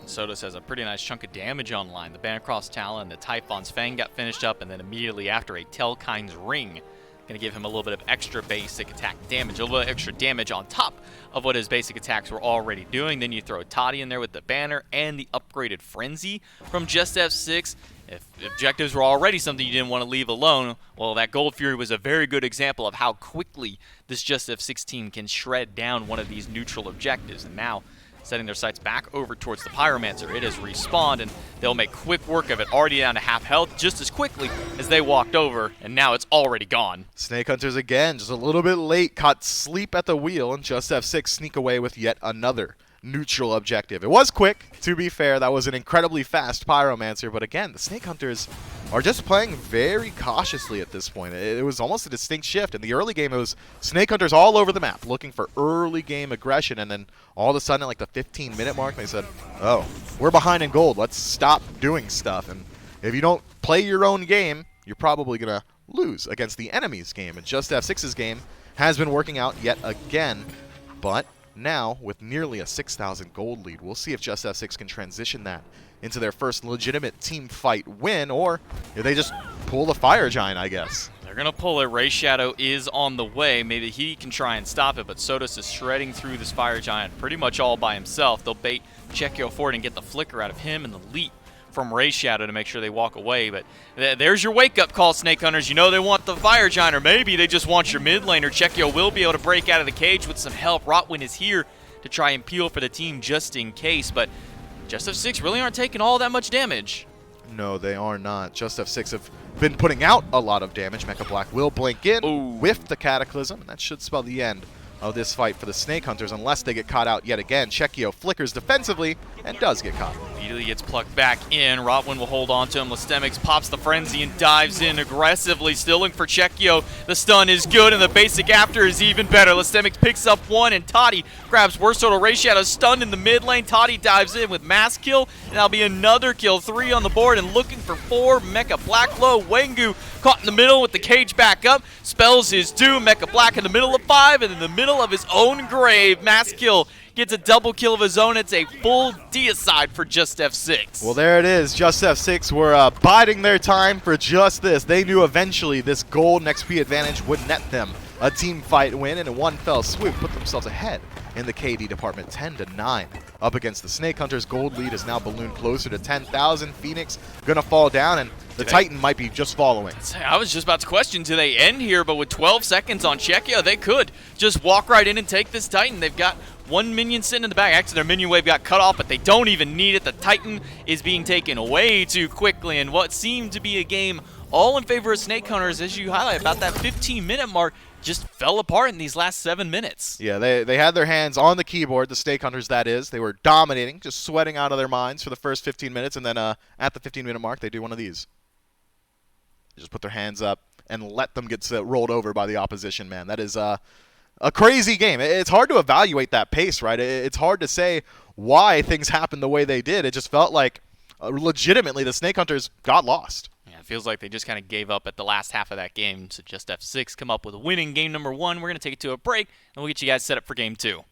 Sodos has a pretty nice chunk of damage online. The Bancross Talon, the Typhon's Fang got finished up, and then immediately after a Telkind's Ring. Going to give him a little bit of extra basic attack damage, a little bit of extra damage on top of what his basic attacks were already doing. Then you throw Toddy in there with the banner and the upgraded Frenzy from Just F6. If objectives were already something you didn't want to leave alone, well, that Gold Fury was a very good example of how quickly this Just F6 team can shred down one of these neutral objectives. And now, setting their sights back over towards the Pyromancer. It has respawned, and they'll make quick work of it, already down to half health just as quickly as they walked over, and now it's already gone. Snake Hunters again, just a little bit late, caught sleep at the wheel, and Just F6 sneak away with yet another neutral objective. It was quick, to be fair. That was an incredibly fast Pyromancer, but again, the Snake Hunters are just playing very cautiously at this point. It was almost a distinct shift. In the early game, it was Snake Hunters all over the map looking for early game aggression, and then all of a sudden at like the 15-minute mark, they said, oh, we're behind in gold. Let's stop doing stuff. And if you don't play your own game, you're probably going to lose against the enemy's game. And Just F6's game has been working out yet again, but now, with nearly a 6,000 gold lead, we'll see if Just F6 can transition that into their first legitimate team fight win, or if they just pull the Fire Giant, I guess. They're going to pull it. Ray Shadow is on the way. Maybe he can try and stop it, but Sodos is shredding through this Fire Giant pretty much all by himself. They'll bait Checkyo forward and get the flicker out of him and the leap from Ray Shadow to make sure they walk away. But there's your wake-up call, Snake Hunters. You know they want the Fire Giant, or maybe they just want your mid laner. Checkyo will be able to break out of the cage with some help. Rotwin is here to try and peel for the team just in case, but Just F6 really aren't taking all that much damage. No, they are not. Just F6 have been putting out a lot of damage. Mecha Black will blink in with the Cataclysm, and that should spell the end of this fight for the Snake Hunters unless they get caught out yet again. Checkyo flickers defensively and does get caught. Immediately gets plucked back in. Rotwin will hold on to him. Lestemix pops the Frenzy and dives in aggressively, still looking for Checkyo. The stun is good, and the basic after is even better. Lestemix picks up one, and Toddy grabs Worst Total. Ray Shadow stunned in the mid lane. Toddy dives in with Mass Kill, and that'll be another kill. 3 on the board, and looking for 4. Mecha Black low. Wengu caught in the middle with the cage back up. Spells his doom. Mecha Black in the middle of 5, and in the middle of his own grave. Mass Kill gets a double kill of his own. It's a full deicide for Just F6. Well, there it is. Just F6 were biding their time for just this. They knew eventually this gold and XP advantage would net them a team fight win, and in one fell swoop put themselves ahead in the KD department 10-9 up against the Snake Hunters. Gold lead is now ballooned closer to 10,000. Phoenix gonna fall down, and the Titan might be just following. I was just about to question, do they end here? But with 12 seconds on Checkyo, they could just walk right in and take this Titan. They've got one minion sitting in the back. Actually, their minion wave got cut off, but they don't even need it. The Titan is being taken way too quickly, and what seemed to be a game all in favor of Snake Hunters, as you highlight, about that 15-minute mark, just fell apart in these last 7 minutes. Yeah, they had their hands on the keyboard, the Snake Hunters, that is. They were dominating, just sweating out of their minds for the first 15 minutes, and then at the 15-minute mark, they do one of these. They just put their hands up and let them get rolled over by the opposition, man. That is a crazy game. It's hard to evaluate that pace, right? It's hard to say why things happened the way they did. It just felt like legitimately the Snake Hunters got lost. Yeah, feels like they just kind of gave up at the last half of that game. So just F6 come up with a win in game number 1. We're going to take it to a break, and we'll get you guys set up for game 2.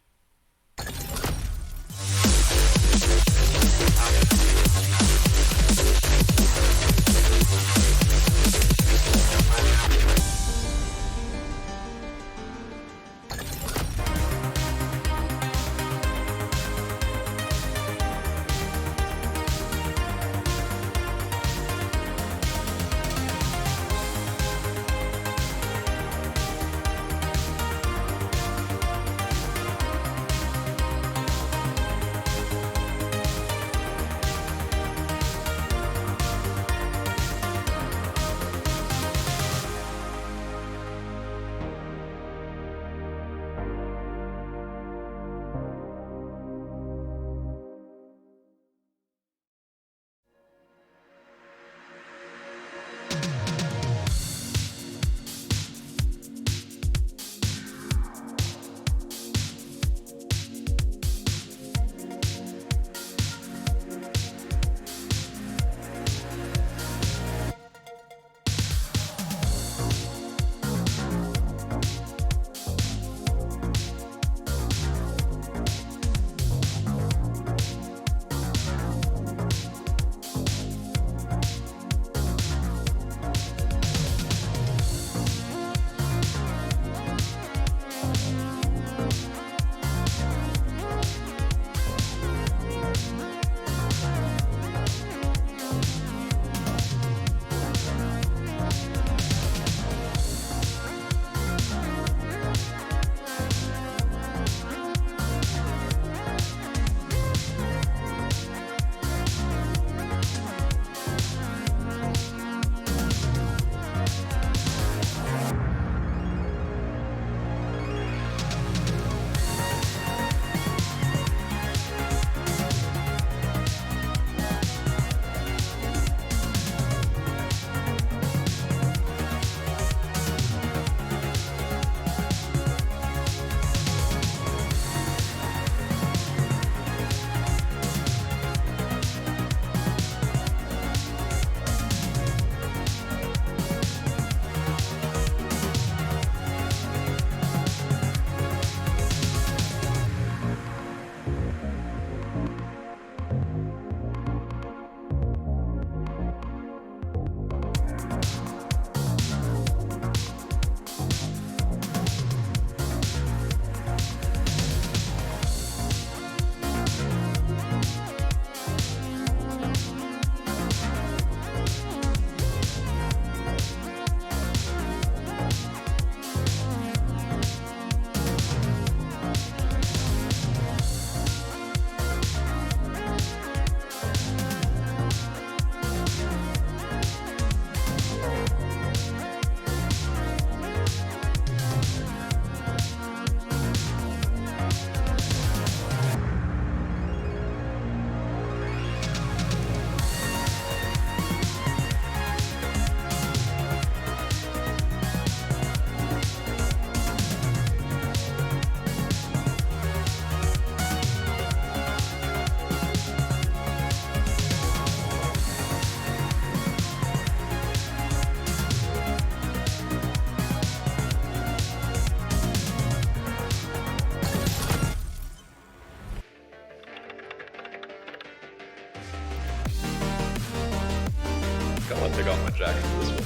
I want to take off my jacket for this one.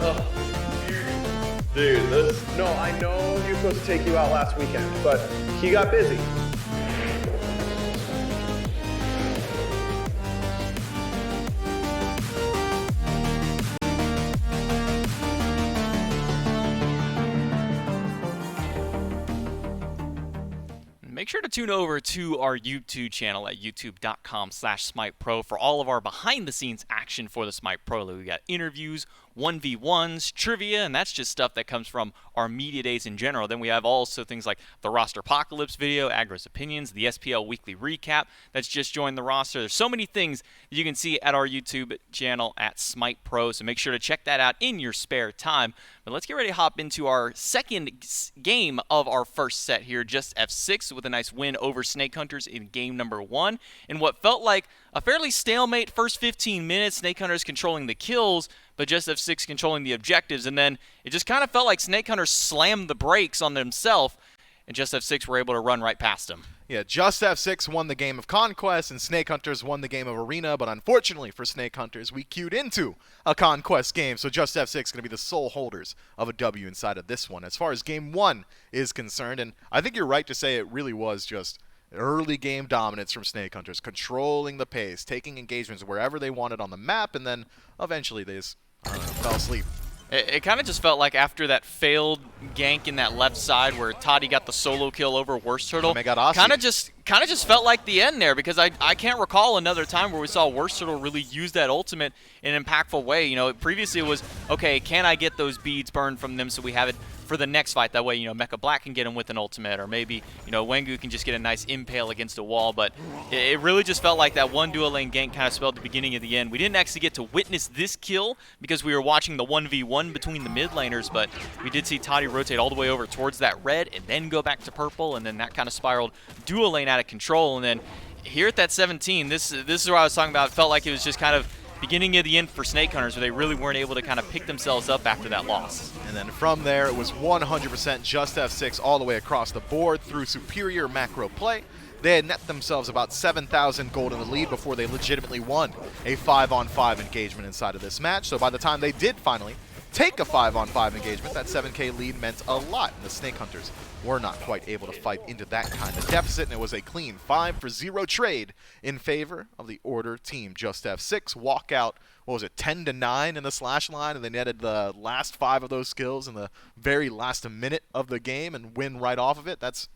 Oh, dude, this. No, I know he was supposed to take you out last weekend, but he got busy. Make sure to tune over to our YouTube channel at youtube.com/SmitePro for all of our behind-the-scenes action for the Smite Pro League. We got interviews, 1v1s, trivia, and that's just stuff that comes from our media days in general. Then we have also things like the Roster Apocalypse video, Agro's Opinions, the SPL Weekly Recap that's just joined the roster. There's so many things that you can see at our YouTube channel at Smite Pro, so make sure to check that out in your spare time. But let's get ready to hop into our second game of our first set here, just F6 with a nice win over Snake Hunters in game number 1. In what felt like a fairly stalemate first 15 minutes, Snake Hunters controlling the kills, but just F6 controlling the objectives. And then it just kind of felt like Snake Hunter slammed the brakes on themselves, and just F6 were able to run right past him. Yeah, just F6 won the game of Conquest, and Snake Hunters won the game of Arena, but unfortunately for Snake Hunters, we queued into a Conquest game, so just F6 is going to be the sole holders of a W inside of this one. As far as Game 1 is concerned, and I think you're right to say it really was just early game dominance from Snake Hunters, controlling the pace, taking engagements wherever they wanted on the map, and then eventually they just, fell asleep. It kind of just felt like after that failed gank in that left side where Toddy got the solo kill over Worst Turtle, kind of just felt like the end there, because I can't recall another time where we saw Worst Turtle really use that ultimate in an impactful way. You know, previously it was, okay, can I get those beads burned from them so we have it for the next fight? That way, you know, Mecha Black can get him with an ultimate, or maybe, you know, Wengu can just get a nice impale against a wall. But it really just felt like that one dual lane gank kind of spelled the beginning of the end. We didn't actually get to witness this kill because we were watching the 1v1 between the mid laners, but we did see Toddy rotate all the way over towards that red and then go back to purple, and then that kind of spiraled dual lane out of control. And then here at that 17, this is what I was talking about. It felt like it was just kind of beginning of the end for Snake Hunters, where they really weren't able to kind of pick themselves up after that loss. And then from there, it was 100% just F6 all the way across the board through superior macro play. They had net themselves about 7,000 gold in the lead before they legitimately won a 5-on-5 engagement inside of this match. So by the time they did finally take a 5-on-5 engagement, that 7K lead meant a lot, and the Snake Hunters were not quite able to fight into that kind of deficit, and it was a clean 5-for-0 trade in favor of the Order team. Just F6 walk out, what was it, 10-9 in the slash line, and they netted the last 5 of those skills in the very last minute of the game and win right off of it. That's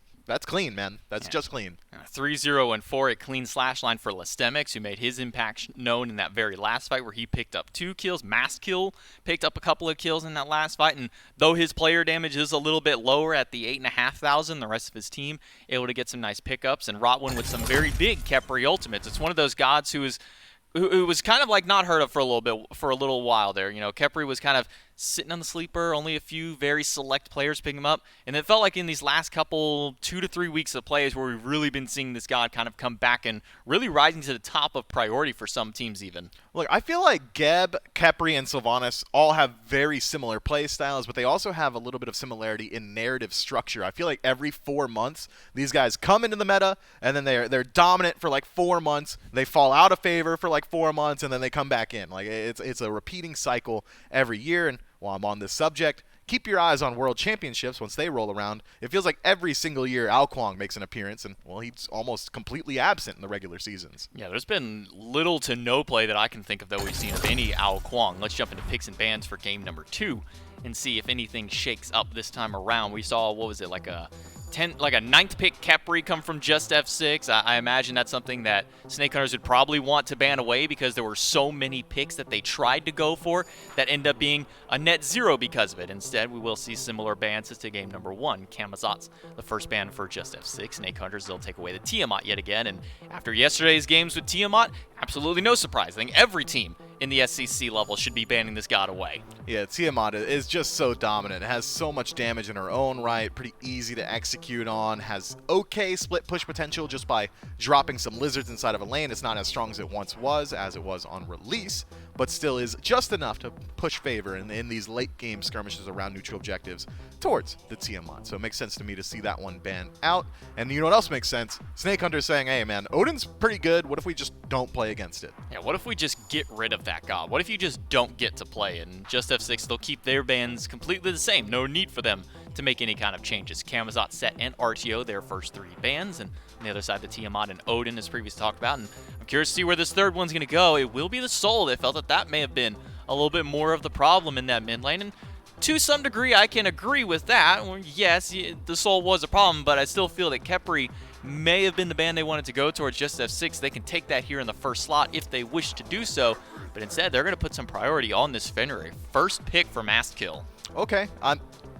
clean, man. That's just clean. 3-0 and 4, a clean slash line for Lestemix, who made his impact known in that very last fight where he picked up 2 kills. Maskill picked up a couple of kills in that last fight, and though his player damage is a little bit lower at the 8,500, the rest of his team able to get some nice pickups, and Rotwin with some very big Khepri ultimates. It's one of those gods who was kind of like not heard of for a little while there. You know, Khepri was kind of sitting on the sleeper, only a few very select players picking him up, and it felt like in these last couple 2 to 3 weeks of plays where we've really been seeing this god kind of come back and really rising to the top of priority for some teams even. Look, I feel like Geb, Khepri, and Sylvanas all have very similar play styles, but they also have a little bit of similarity in narrative structure. I feel like every 4 months, these guys come into the meta, and then they're dominant for like 4 months, they fall out of favor for like 4 months, and then they come back in. Like, it's a repeating cycle every year, and while I'm on this subject, keep your eyes on World Championships once they roll around. It feels like every single year Ao Kuang makes an appearance, and, well, he's almost completely absent in the regular seasons. Yeah, there's been little to no play that I can think of that we've seen of any Ao Kuang. Let's jump into picks and bans for game number 2 and see if anything shakes up this time around. We saw, what was it, like a 9th pick Khepri come from just F6. I imagine that's something that Snake Hunters would probably want to ban away because there were so many picks that they tried to go for that end up being a net 0 because of it. Instead, we will see similar bans as to game number 1. Camazot's the first ban for just F6. Snake Hunters, they'll take away the Tiamat yet again. And after yesterday's games with Tiamat, absolutely no surprise. I think every team in the SCC level should be banning this god away. Yeah, Tiamat is just so dominant. It has so much damage in her own right, pretty easy to execute on, has okay split push potential just by dropping some lizards inside of a lane. It's not as strong as it once was, as it was on release, but still is just enough to push favor in these late game skirmishes around neutral objectives towards the Tiamat. So it makes sense to me to see that one banned out. And you know what else makes sense? Snake Hunter saying, hey man, Odin's pretty good. What if we just don't play against it? Yeah, what if we just get rid of that god? What if you just don't get to play? And just F6, they'll keep their bans completely the same. No need for them to make any kind of changes. Camazot, Set, and RTO, their first 3 bans. And on the other side, the Tiamat and Odin, as previously talked about. And I'm curious to see where this third one's going to go. It will be the Soul. They felt that may have been a little bit more of the problem in that mid lane. And to some degree, I can agree with that. Yes, the Soul was a problem, but I still feel that Khepri may have been the ban they wanted to go towards just F6. They can take that here in the first slot if they wish to do so, but instead they're going to put some priority on this Fenrir. First pick for Maskill. Okay.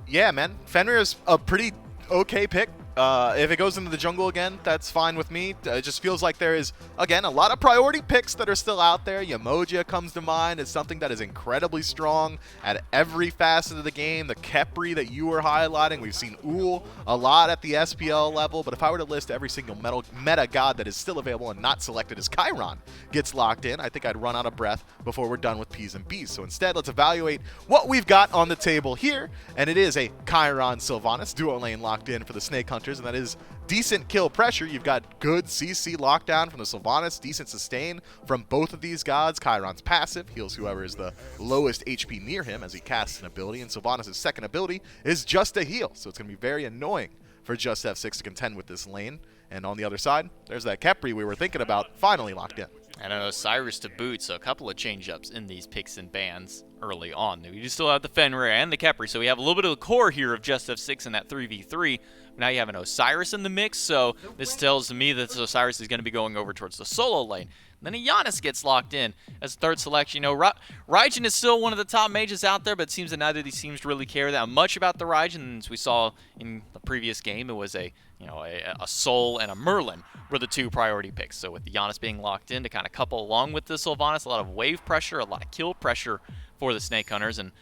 Yeah, man. Fenrir is a pretty okay pick. If it goes into the jungle again, that's fine with me. It just feels like there is, again, a lot of priority picks that are still out there. Yamoja comes to mind as something that is incredibly strong at every facet of the game. The Khepri that you were highlighting, we've seen Uhl a lot at the SPL level, but if I were to list every single meta god that is still available and not selected as Chiron gets locked in, I think I'd run out of breath before we're done with P's and B's. So instead, let's evaluate what we've got on the table here, and it is a Chiron Sylvanas duo lane locked in for the Snake Hunters, and that is decent kill pressure. You've got good CC lockdown from the Sylvanas, decent sustain from both of these gods. Chiron's passive heals whoever is the lowest HP near him as he casts an ability, and Sylvanas' second ability is just a heal, so it's going to be very annoying for Just F6 to contend with this lane. And on the other side, there's that Khepri we were thinking about finally locked in. And an Osiris to boot, so a couple of change-ups in these picks and bans early on. We do still have the Fenrir and the Khepri, so we have a little bit of the core here of Just F6 in that 3v3. Now you have an Osiris in the mix, so this tells me that this Osiris is going to be going over towards the solo lane. Then a Giannis gets locked in as third selection. You know, Raijin is still one of the top mages out there, but it seems that neither of these teams really care that much about the Raijin. As we saw in the previous game, it was a Soul and a Merlin were the two priority picks. So with the Giannis being locked in to kind of couple along with the Sylvanas, a lot of wave pressure, a lot of kill pressure for the Snake Hunters, and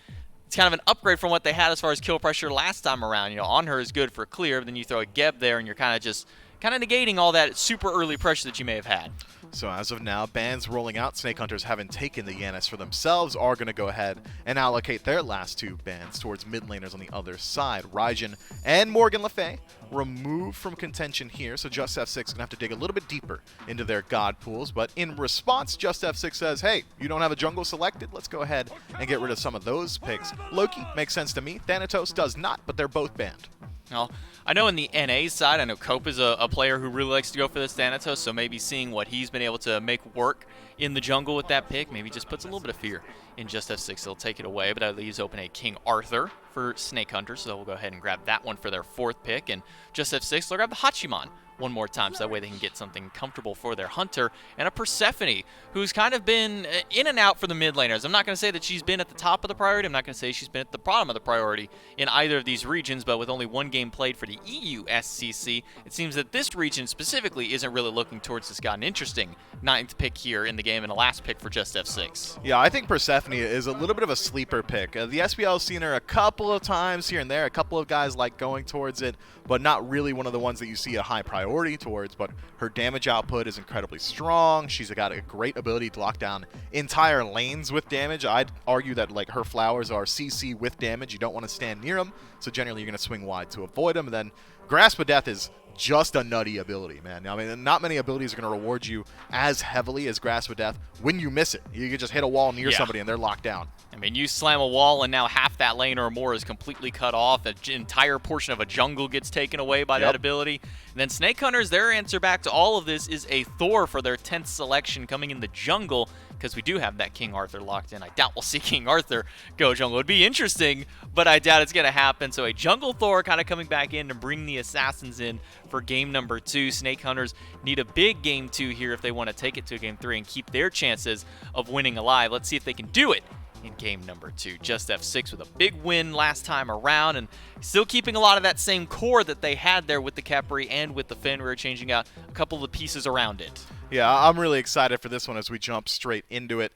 it's kind of an upgrade from what they had as far as kill pressure last time around. You know, On Her is good for clear, but then you throw a Geb there and you're kind of negating all that super early pressure that you may have had. So as of now, bans rolling out. Snake Hunters haven't taken the Yanis for themselves, are going to go ahead and allocate their last two bans towards mid laners on the other side. Raijin and Morgan Le Fay removed from contention here, so Just F6 going to have to dig a little bit deeper into their god pools. But in response, Just F6 says, hey, you don't have a jungle selected? Let's go ahead and get rid of some of those picks. Loki makes sense to me. Thanatos does not, but they're both banned. Well, I know in the NA side, I know Cope is a player who really likes to go for this Thanatos, so maybe seeing what he's been able to make work in the jungle with that pick maybe just puts a little bit of fear in Just F6. They'll take it away, but that leaves open a King Arthur for Snake Hunters, so we'll go ahead and grab that one for their fourth pick. And Just F6, they'll grab the Hachiman one more time, so that way they can get something comfortable for their hunter. And a Persephone, who's kind of been in and out for the mid laners. I'm not going to say that she's been at the top of the priority. I'm not going to say she's been at the bottom of the priority in either of these regions, but with only one game played for the EU SCC, it seems that this region specifically isn't really looking towards this. Got an interesting ninth pick here in the game and a last pick for Just F6. Yeah, I think Persephone is a little bit of a sleeper pick. The SPL has seen her a couple of times here and there. A couple of guys like going towards it, but not really one of the ones that you see a high priority towards. But her damage output is incredibly strong. She's got a great ability to lock down entire lanes with damage. I'd argue that like her flowers are CC with damage. You don't want to stand near them, so generally you're going to swing wide to avoid them. And then Grasp of Death is just a nutty ability, man. I mean, not many abilities are going to reward you as heavily as Grasp of Death when you miss it. You can just hit a wall near somebody and they're locked down. I mean, you slam a wall and now half that lane or more is completely cut off. An entire portion of a jungle gets taken away by that ability. And then Snake Hunters, their answer back to all of this is a Thor for their 10th selection coming in the jungle, because we do have that King Arthur locked in. I doubt we'll see King Arthur go jungle. It'd be interesting, but I doubt it's going to happen. So a jungle Thor kind of coming back in to bring the assassins in for game number 2. Snake Hunters need a big game 2 here if they want to take it to game 3 and keep their chances of winning alive. Let's see if they can do it in game number 2. Just F6 with a big win last time around, and still keeping a lot of that same core that they had there with the Khepri and with the Fenrir, changing out a couple of the pieces around it. Yeah, I'm really excited for this one as we jump straight into it.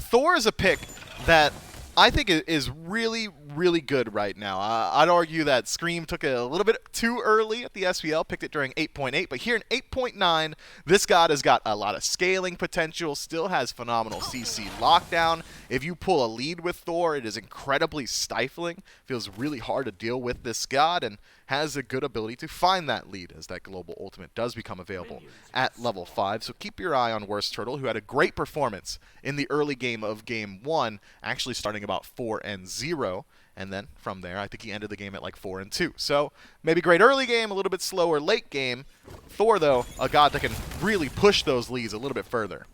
Thor is a pick that I think is really, really good right now. I'd argue that Scream took it a little bit too early at the SPL, picked it during 8.8, but here in 8.9, this god has got a lot of scaling potential, still has phenomenal CC lockdown. If you pull a lead with Thor, it is incredibly stifling, feels really hard to deal with this god, and has a good ability to find that lead as that global ultimate does become available at level 5. So keep your eye on Worst Turtle, who had a great performance in the early game of game 1, actually starting about 4-0, and then from there I think he ended the game at like 4-2. So maybe great early game, a little bit slower late game. Thor though, a god that can really push those leads a little bit further.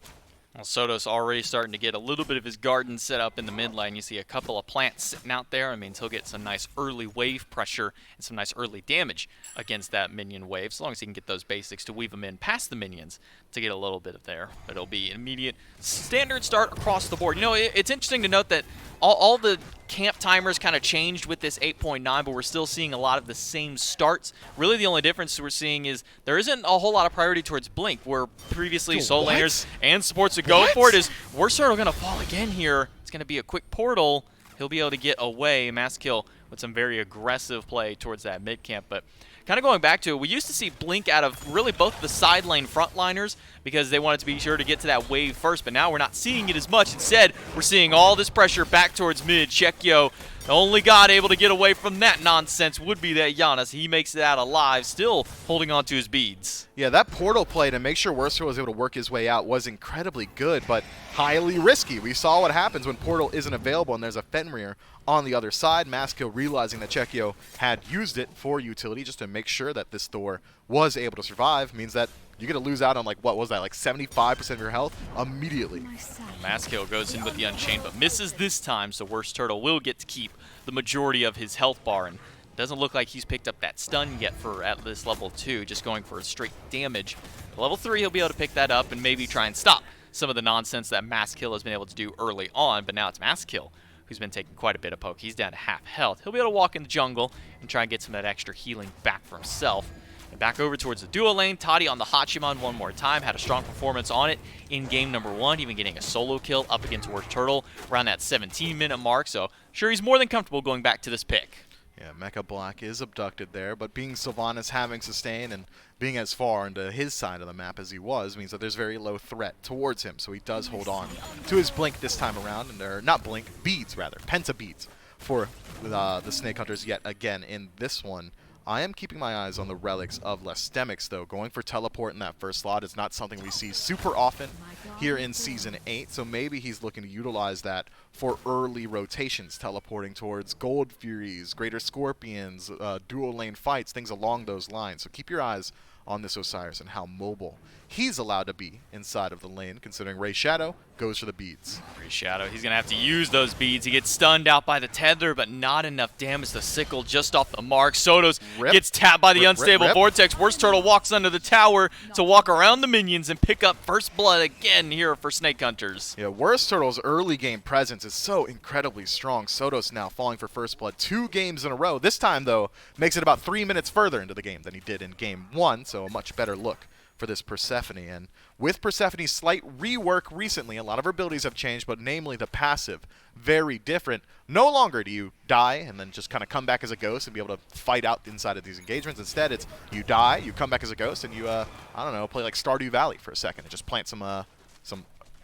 Well, Soto's already starting to get a little bit of his garden set up in the mid lane. You see a couple of plants sitting out there. It means he'll get some nice early wave pressure and some nice early damage against that minion wave, as long as he can get those basics to weave them in past the minions to get a little bit of there. But it'll be an immediate standard start across the board. You know, it's interesting to note that all the camp timers kind of changed with this 8.9, but we're still seeing a lot of the same starts. Really, the only difference we're seeing is there isn't a whole lot of priority towards Blink, where previously soul laners and supports would go for it. Is Worst Turtle going to fall again here? It's going to be a quick portal. He'll be able to get away. Mass kill with some very aggressive play towards that mid camp, but kind of going back to it, we used to see Blink out of really both the side lane frontliners because they wanted to be sure to get to that wave first, but now we're not seeing it as much. Instead, we're seeing all this pressure back towards mid. Checkyo, the only god able to get away from that nonsense would be that Giannis. He makes it out alive, still holding on to his beads. Yeah, that portal play to make sure Worcester was able to work his way out was incredibly good, but highly risky. We saw what happens when portal isn't available and there's a Fenrir on the other side. Maskill realizing that Checkyo had used it for utility just to make sure that this Thor was able to survive means that you're going to lose out on, like, what was that, like 75% of your health immediately. Maskill goes in with the Unchained, but misses this time, so Worst Turtle will get to keep the majority of his health bar, and doesn't look like he's picked up that stun yet for at this level 2, just going for a straight damage. Level 3, he'll be able to pick that up and maybe try and stop some of the nonsense that Maskill has been able to do early on, but now it's Maskill who's been taking quite a bit of poke. He's down to half health. He'll be able to walk in the jungle and try and get some of that extra healing back for himself. And back over towards the duo lane, Toddy on the Hachiman one more time, had a strong performance on it in game number 1, even getting a solo kill up against Worst Turtle around that 17-minute mark, so sure, he's more than comfortable going back to this pick. Yeah, Mecha Black is abducted there, but being Sylvanas having sustain and being as far into his side of the map as he was means that there's very low threat towards him, so he does hold on to his Blink this time around, and they're not Blink, beads rather, Penta beads for the Snake Hunters yet again in this one. I am keeping my eyes on the relics of Lestemics, though. Going for teleport in that first slot is not something we see super often here in Season 8, so maybe he's looking to utilize that for early rotations, teleporting towards Gold Furies, Greater Scorpions, dual lane fights, things along those lines. So keep your eyes on this Osiris and how mobile he's allowed to be inside of the lane, considering Ray Shadow goes for the beads. Ray Shadow, he's going to have to use those beads. He gets stunned out by the tether, but not enough damage. The sickle just off the mark. Sotos gets tapped by the unstable vortex. Worst Turtle walks under the tower to walk around the minions and pick up first blood again here for Snake Hunters. Yeah, Worst Turtle's early game presence is so incredibly strong. Sotos now falling for first blood 2 games in a row. This time, though, makes it about 3 minutes further into the game than he did in game 1, so a much better look for this Persephone. And with Persephone's slight rework recently, a lot of her abilities have changed, but namely the passive, very different. No longer do you die and then just kind of come back as a ghost and be able to fight out inside of these engagements. Instead, it's you die, you come back as a ghost, and you, I don't know, play like Stardew Valley for a second and just plant some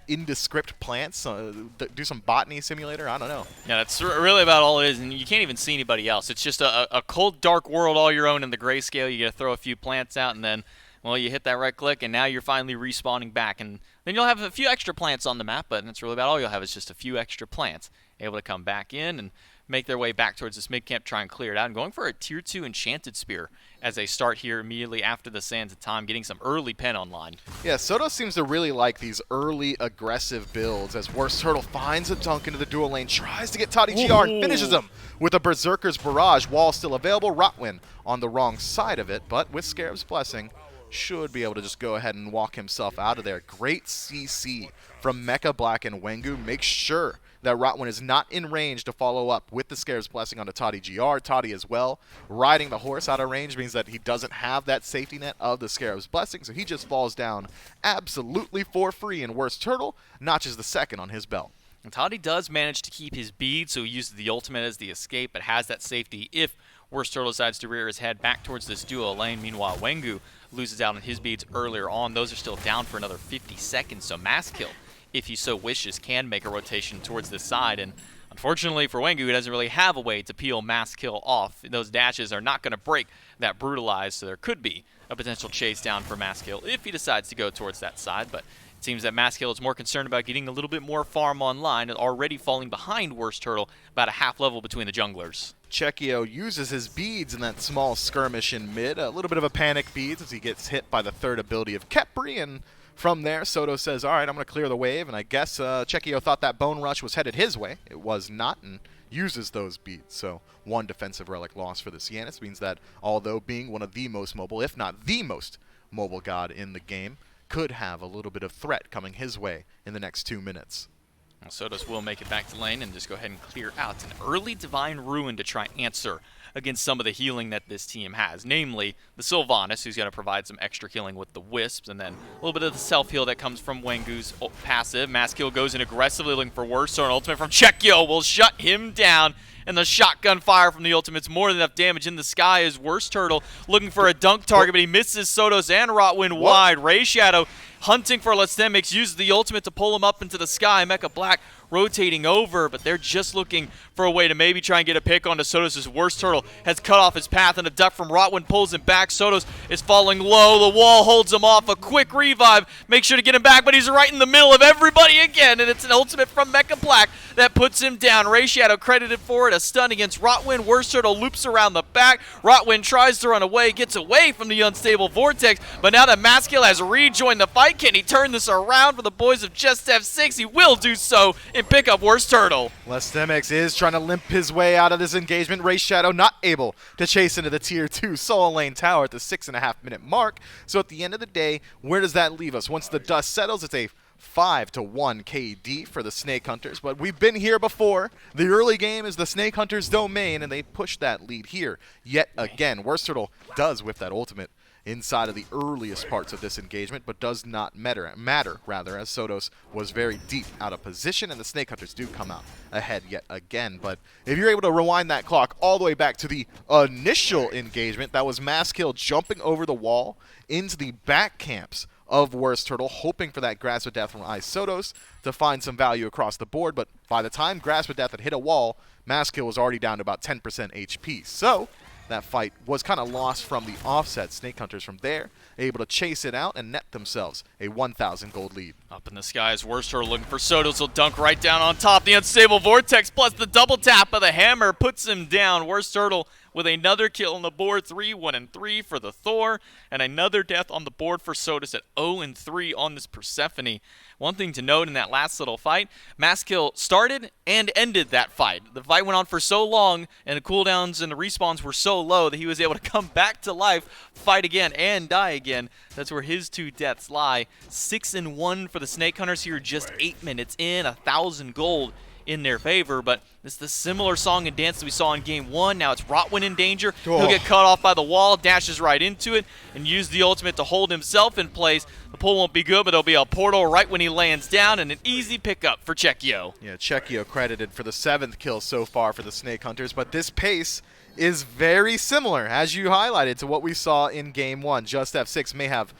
indescript plants, do some botany simulator, I don't know. Yeah, that's really about all it is, and you can't even see anybody else. It's just a cold, dark world all your own in the grayscale. You got to throw a few plants out, and then, well, you hit that right click, and now you're finally respawning back. And then you'll have a few extra plants on the map, but that's really about all you'll have is just a few extra plants able to come back in and make their way back towards this mid-camp, try and clear it out. And going for a Tier 2 Enchanted Spear as they start here immediately after the Sands of Time, getting some early pen online. Yeah, Soto seems to really like these early aggressive builds as Worst Turtle finds a dunk into the dual lane, tries to get Toddy GR and finishes him with a Berserker's Barrage. Wall still available, Rotwin on the wrong side of it, but with Scarab's Blessing, should be able to just go ahead and walk himself out of there. Great CC from Mecha Black and Wengu. Make sure that Rotwin is not in range to follow up with the Scarab's Blessing onto Toddy GR. Toddy as well, riding the horse out of range means that he doesn't have that safety net of the Scarab's Blessing, so he just falls down absolutely for free, and Worst Turtle notches the second on his belt. And Toddy does manage to keep his bead, so he uses the ultimate as the escape, but has that safety if Worst Turtle decides to rear his head back towards this duo lane. Meanwhile, Wengu loses out on his beads earlier on. Those are still down for another 50 seconds, so Mass Kill, if he so wishes, can make a rotation towards this side. And unfortunately for Wengu, he doesn't really have a way to peel Mass Kill off. Those dashes are not going to break that Brutalize, so there could be a potential chase down for Mass Kill if he decides to go towards that side. But it seems that Maskill is more concerned about getting a little bit more farm online, already falling behind Worst Turtle, about a half level between the junglers. Checkyo uses his beads in that small skirmish in mid, a little bit of a panic beads as he gets hit by the third ability of Kepri, and From there, Soto says, all right, I'm going to clear the wave, and I guess Chekio thought that Bone Rush was headed his way. It was not, and uses those beats. So 1 defensive relic loss for the Cianis means that although being one of the most mobile, if not the most mobile god in the game, could have a little bit of threat coming his way in the next 2 minutes. Well, Sotos will make it back to lane and just go ahead and clear out an early Divine Ruin to try and answer against some of the healing that this team has, namely the Sylvanas, who's going to provide some extra healing with the Wisps, and then a little bit of the self-heal that comes from Wengu's passive. Maskil goes in aggressively looking for worse, so an ultimate from Chekio will shut him down, and the shotgun fire from the ultimate's more than enough damage in the sky as Worst Turtle looking for a dunk target, but he misses Sotos and Rotwin wide. Ray Shadow hunting for Lestemics, uses the ultimate to pull him up into the sky. Mecha Black rotating over, but they're just looking for a way to maybe try and get a pick onto Sotos' Worst Turtle. Has cut off his path, and a duck from Rotwin pulls him back. Sotos is falling low. The wall holds him off. A quick revive. Make sure to get him back, but he's right in the middle of everybody again, and it's an ultimate from Mecha Black that puts him down. Ray Shadow credited for it. A stun against Rotwin. Worst Turtle loops around the back. Rotwin tries to run away, gets away from the unstable Vortex, but now that Maskil has rejoined the fight, can he turn this around for the boys of Just F6? He will do so and pick up Worst Turtle. Lestemics is trying to limp his way out of this engagement. Ray Shadow not able to chase into the Tier 2 Soul Lane Tower at the 6.5-minute mark. So at the end of the day, where does that leave us? Once the dust settles, it's a 5-1 KD for the Snake Hunters, but we've been here before. The early game is the Snake Hunters' domain, and they push that lead here yet again. Worst Turtle does whip that ultimate inside of the earliest parts of this engagement, but does not matter, as Sotos was very deep out of position, and the Snake Hunters do come out ahead yet again. But if you're able to rewind that clock all the way back to the initial engagement, that was Maskil jumping over the wall into the back camps of Worst Turtle, hoping for that Grasp of Death from Sotos to find some value across the board, but by the time Grasp of Death had hit a wall, Maskil was already down to about 10% HP. So that fight was kind of lost from the offset. Snake Hunters from there able to chase it out and net themselves a 1,000 gold lead. Up in the skies, Worst Turtle looking for Sotos. Will dunk right down on top. The unstable Vortex plus the double tap of the hammer puts him down. Worst Turtle with another kill on the board, 3-1-3 for the Thor, and another death on the board for Sotos at 0-3 on this Persephone. One thing to note in that last little fight, Maskil started and ended that fight. The fight went on for so long, and the cooldowns and the respawns were so low that he was able to come back to life, fight again, and die again. That's where his 2 deaths lie. 6-1 for the Snake Hunters here, just 8 minutes in, 1,000 gold in their favor, but it's the similar song and dance that we saw in Game 1. Now it's Rotwin in danger. He'll get cut off by the wall, dashes right into it, and use the ultimate to hold himself in place. The pull won't be good, but there'll be a portal right when he lands down, and an easy pickup for Chekio. Yeah, Chekio credited for the 7th kill so far for the Snake Hunters, but this pace is very similar, as you highlighted, to what we saw in Game 1. Just F6 may have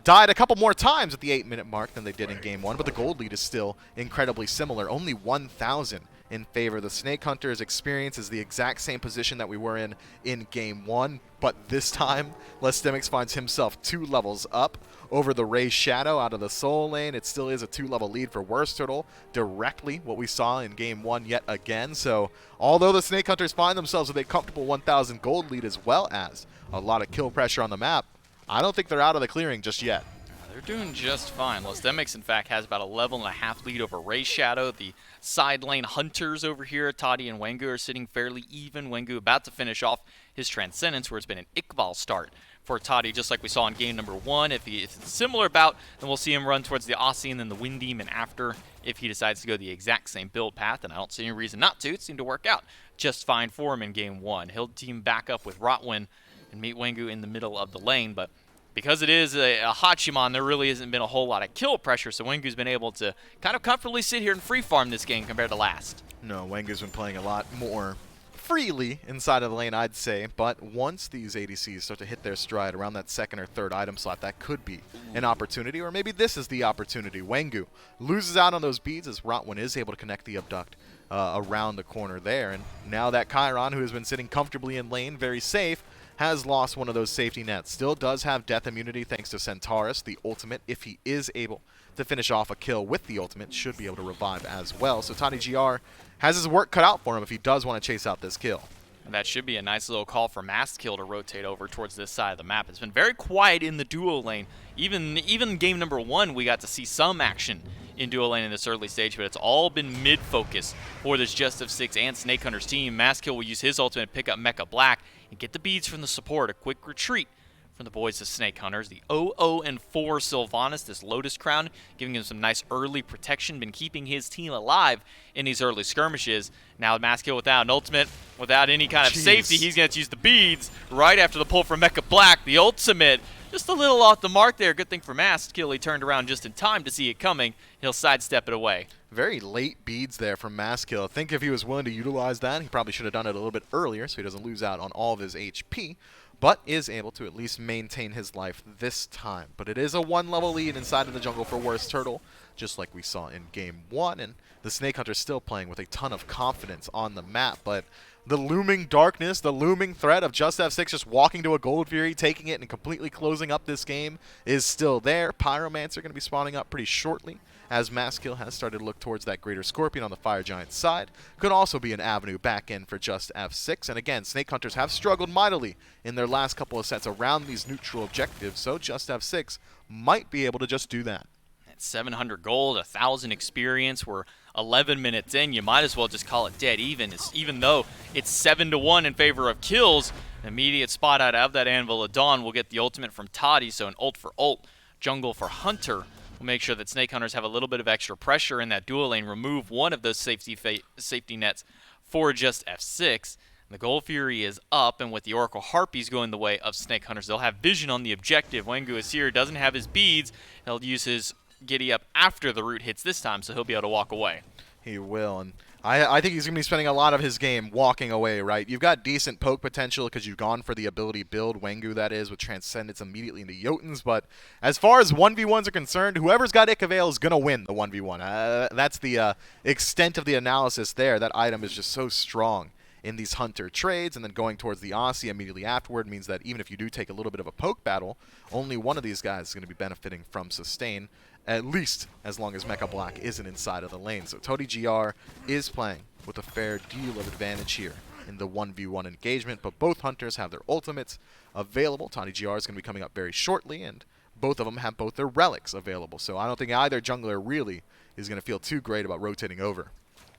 died a couple more times at the 8-minute mark than they did in Game 1, but the gold lead is still incredibly similar. Only 1,000 in favor. The Snake Hunters' experience is the exact same position that we were in Game 1, but this time, Lestemics finds himself 2 levels up over the Ray Shadow out of the Soul Lane. It still is a 2-level lead for Worst Turtle, directly what we saw in Game 1 yet again. So, although the Snake Hunters find themselves with a comfortable 1,000 gold lead as well as a lot of kill pressure on the map, I don't think they're out of the clearing just yet. They're doing just fine. Lestemics, in fact, has about a level and a half lead over Ray Shadow. The side lane Hunters over here, Toddy and Wengu, are sitting fairly even. Wengu about to finish off his Transcendence, where it's been an Iqbal start for Toddy, just like we saw in game number 1. If it's a similar bout, then we'll see him run towards the Aussie and then the Wind Demon after, if he decides to go the exact same build path, and I don't see any reason not to. It seemed to work out just fine for him in game 1. He'll team back up with Rotwin and meet Wengu in the middle of the lane, but because it is a Hachiman, there really hasn't been a whole lot of kill pressure, so Wengu's been able to kind of comfortably sit here and free farm this game compared to last. No, Wengu's been playing a lot more freely inside of the lane, I'd say, but once these ADCs start to hit their stride around that 2nd or 3rd item slot, that could be an opportunity, or maybe this is the opportunity. Wengu loses out on those beads as Rotwin is able to connect the abduct around the corner there, and now that Chiron, who has been sitting comfortably in lane, very safe, has lost one of those safety nets. Still does have death immunity thanks to Centaurus. The ultimate, if he is able to finish off a kill with the ultimate, should be able to revive as well. So Toddy GR has his work cut out for him if he does want to chase out this kill. That should be a nice little call for Mastkill to rotate over towards this side of the map. It's been very quiet in the duo lane. Even game number 1, we got to see some action in duo lane in this early stage, but it's all been mid-focus for this Just of 6 and Snake Hunters team. Mastkill will use his ultimate to pick up Mecha Black and get the beads from the support. A quick retreat from the boys of Snake Hunters. The 0-0-4 Sylvanas, this Lotus Crown, giving him some nice early protection, been keeping his team alive in these early skirmishes. Now Mastkill without an ultimate, without any kind of safety, he's going to use the beads right after the pull from Mecha Black. The ultimate, just a little off the mark there. Good thing for Mastkill, he turned around just in time to see it coming. He'll sidestep it away. Very late beads there from Mastkill. I think if he was willing to utilize that, he probably should have done it a little bit earlier so he doesn't lose out on all of his HP, but is able to at least maintain his life this time. But it is a 1-level lead inside of the jungle for Worst Turtle, just like we saw in Game 1, and the Snake Hunter's still playing with a ton of confidence on the map, but the looming darkness, the looming threat of Just F6 just walking to a Gold Fury, taking it, and completely closing up this game is still there. Pyromancer going to be spawning up pretty shortly, as Mastkill has started to look towards that Greater Scorpion on the Fire Giant side. Could also be an avenue back in for Just F6. And again, Snake Hunters have struggled mightily in their last couple of sets around these neutral objectives, so Just F6 might be able to just do that. At 700 gold, 1,000 experience, we're 11 minutes in. You might as well just call it dead even. Even though it's 7-1 in favor of kills, an immediate spot out of that Anvil of Dawn will get the ultimate from Toddy, so an ult for ult, jungle for Hunter. We'll make sure that Snake Hunters have a little bit of extra pressure in that dual lane, remove one of those safety nets for Just F6. The Gold Fury is up, and with the Oracle Harpies going the way of Snake Hunters, they'll have vision on the objective. Wengu is here, doesn't have his beads. He'll use his giddy up after the root hits this time, so he'll be able to walk away. He will, and I think he's going to be spending a lot of his game walking away, right? You've got decent poke potential because you've gone for the ability build, Wengu that is, with Transcendence immediately into Jotuns, but as far as 1v1s are concerned, whoever's got Ikavale is going to win the 1v1. That's the extent of the analysis there. That item is just so strong in these Hunter trades, and then going towards the Aussie immediately afterward means that even if you do take a little bit of a poke battle, only one of these guys is going to be benefiting from sustain, at least as long as Mecha Black isn't inside of the lane. So Toddy GR is playing with a fair deal of advantage here in the 1v1 engagement, but both Hunters have their ultimates available. Toddy GR is going to be coming up very shortly, and both of them have both their relics available. So I don't think either jungler really is going to feel too great about rotating over.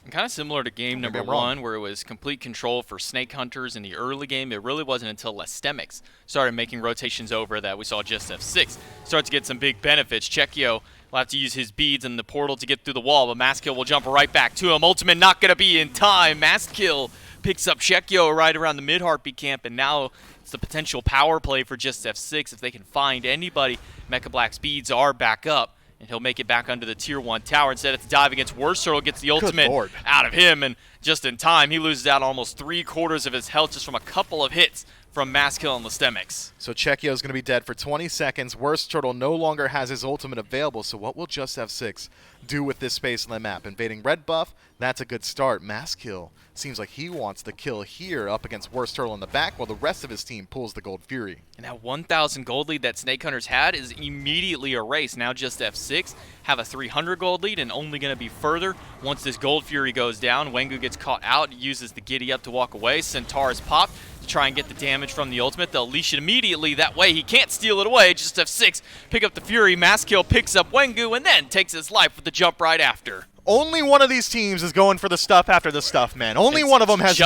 And kind of similar to game number 1, where it was complete control for Snake Hunters in the early game. It really wasn't until Lestemics started making rotations over that we saw Just F6 start to get some big benefits. Chekio will have to use his beads and the portal to get through the wall, but Mastkill will jump right back to him. Ultimate not going to be in time. Mastkill picks up Chekio right around the mid-Heartbeat camp, and now it's the potential power play for Just F6 if they can find anybody. Mecha Black's beads are back up, and he'll make it back under the Tier 1 tower. Instead, it's dive against Worst Turtle, gets the ultimate out of him, and just in time, he loses out almost 3/4 of his health just from a couple of hits from Mastkill and Lestemics. So Chekio is going to be dead for 20 seconds. Worst Turtle no longer has his ultimate available, so what will Just F6 do with this space on the map? Invading red buff, that's a good start. Mastkill seems like he wants the kill here up against Worst Turtle in the back while the rest of his team pulls the Gold Fury. And that 1,000 gold lead that Snake Hunters had is immediately erased. Now Just F6 have a 300 gold lead and only going to be further once this Gold Fury goes down. Wengu gets caught out, uses the giddy up to walk away. Centaur's popped to try and get the damage from the ultimate. They'll leash it immediately. That way he can't steal it away. Just F6 pick up the Fury. Mastkill picks up Wengu and then takes his life with the jump right after. Only one of these teams is going for the stuff after the stuff, man. Only one of them has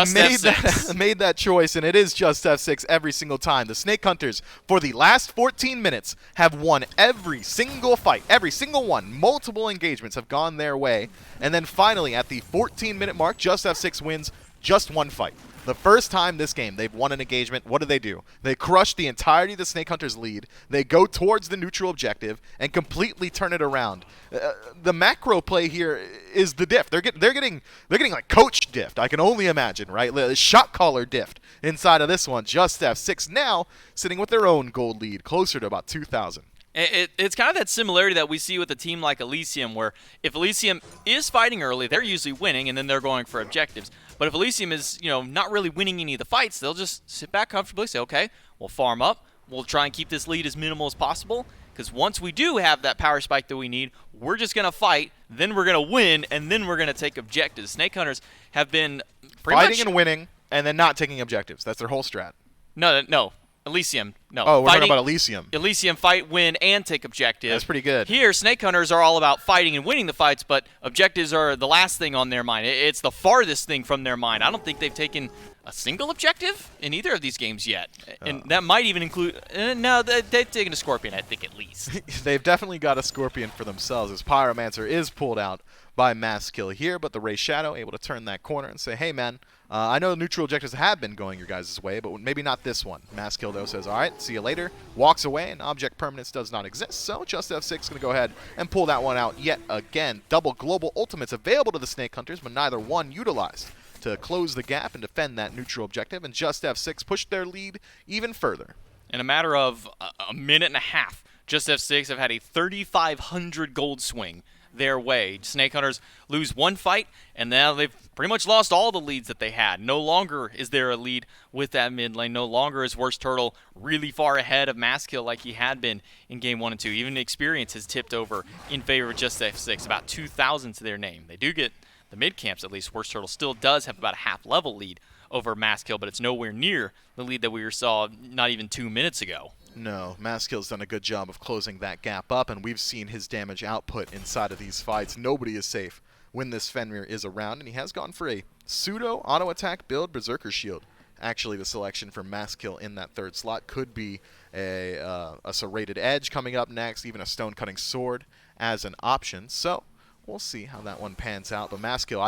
made that choice, and it is Just F6 every single time. The Snake Hunters, for the last 14 minutes, have won every single fight. Every single one. Multiple engagements have gone their way. And then finally, at the 14-minute mark, Just F6 wins just one fight. The first time this game they've won an engagement, what do? They crush the entirety of the Snake Hunters' lead. They go towards the neutral objective and completely turn it around. The macro play here is the diff. They're getting like coach diff. I can only imagine, right? The shot caller diff inside of this one. Just F6 now sitting with their own gold lead, closer to about 2,000. It's kind of that similarity that we see with a team like Elysium, where if Elysium is fighting early, they're usually winning, and then they're going for objectives. But if Elysium is, not really winning any of the fights, they'll just sit back comfortably, say, okay, we'll farm up, we'll try and keep this lead as minimal as possible, because once we do have that power spike that we need, we're just going to fight, then we're going to win, and then we're going to take objectives. Snake Hunters have been fighting and winning, And then not taking objectives. That's their whole strat. No. Elysium. No. Oh, we're talking about Elysium. Elysium, fight, win, and take objective. That's pretty good. Here, Snake Hunters are all about fighting and winning the fights, but objectives are the last thing on their mind. It's the farthest thing from their mind. I don't think they've taken a single objective in either of these games yet. And that might even include... no, they've taken a Scorpion, I think, at least. They've definitely got a Scorpion for themselves, as Pyromancer is pulled out by Masskill here, but the Ray Shadow able to turn that corner and say, hey, man, I know neutral objectives have been going your guys' way, but maybe not this one. Masskill, though, says, all right, see you later, walks away, and object permanence does not exist, so Just F6 is going to go ahead and pull that one out yet again. Double global ultimates available to the Snake Hunters, but neither one utilized to close the gap and defend that neutral objective, and Just F6 pushed their lead even further. In a matter of a minute and a half, Just F6 have had a 3,500 gold swing their way. Snake Hunters lose one fight, and now they've pretty much lost all the leads that they had. No longer is there a lead with that mid lane. No longer is Worst Turtle really far ahead of Masskill like he had been in Game 1 and 2. Even experience has tipped over in favor of Just F6, about 2,000 to their name. They do get the mid camps, at least. Worst Turtle still does have about a half-level lead over Masskill, but it's nowhere near the lead that we saw not even 2 minutes ago. No, Masskill's done a good job of closing that gap up, and we've seen his damage output inside of these fights. Nobody is safe when this Fenrir is around, and he has gone for a pseudo auto-attack build Berserker Shield. Actually, the selection for Masskill in that third slot could be a serrated edge coming up next, even a stone-cutting sword as an option. So we'll see how that one pans out. But Masskill,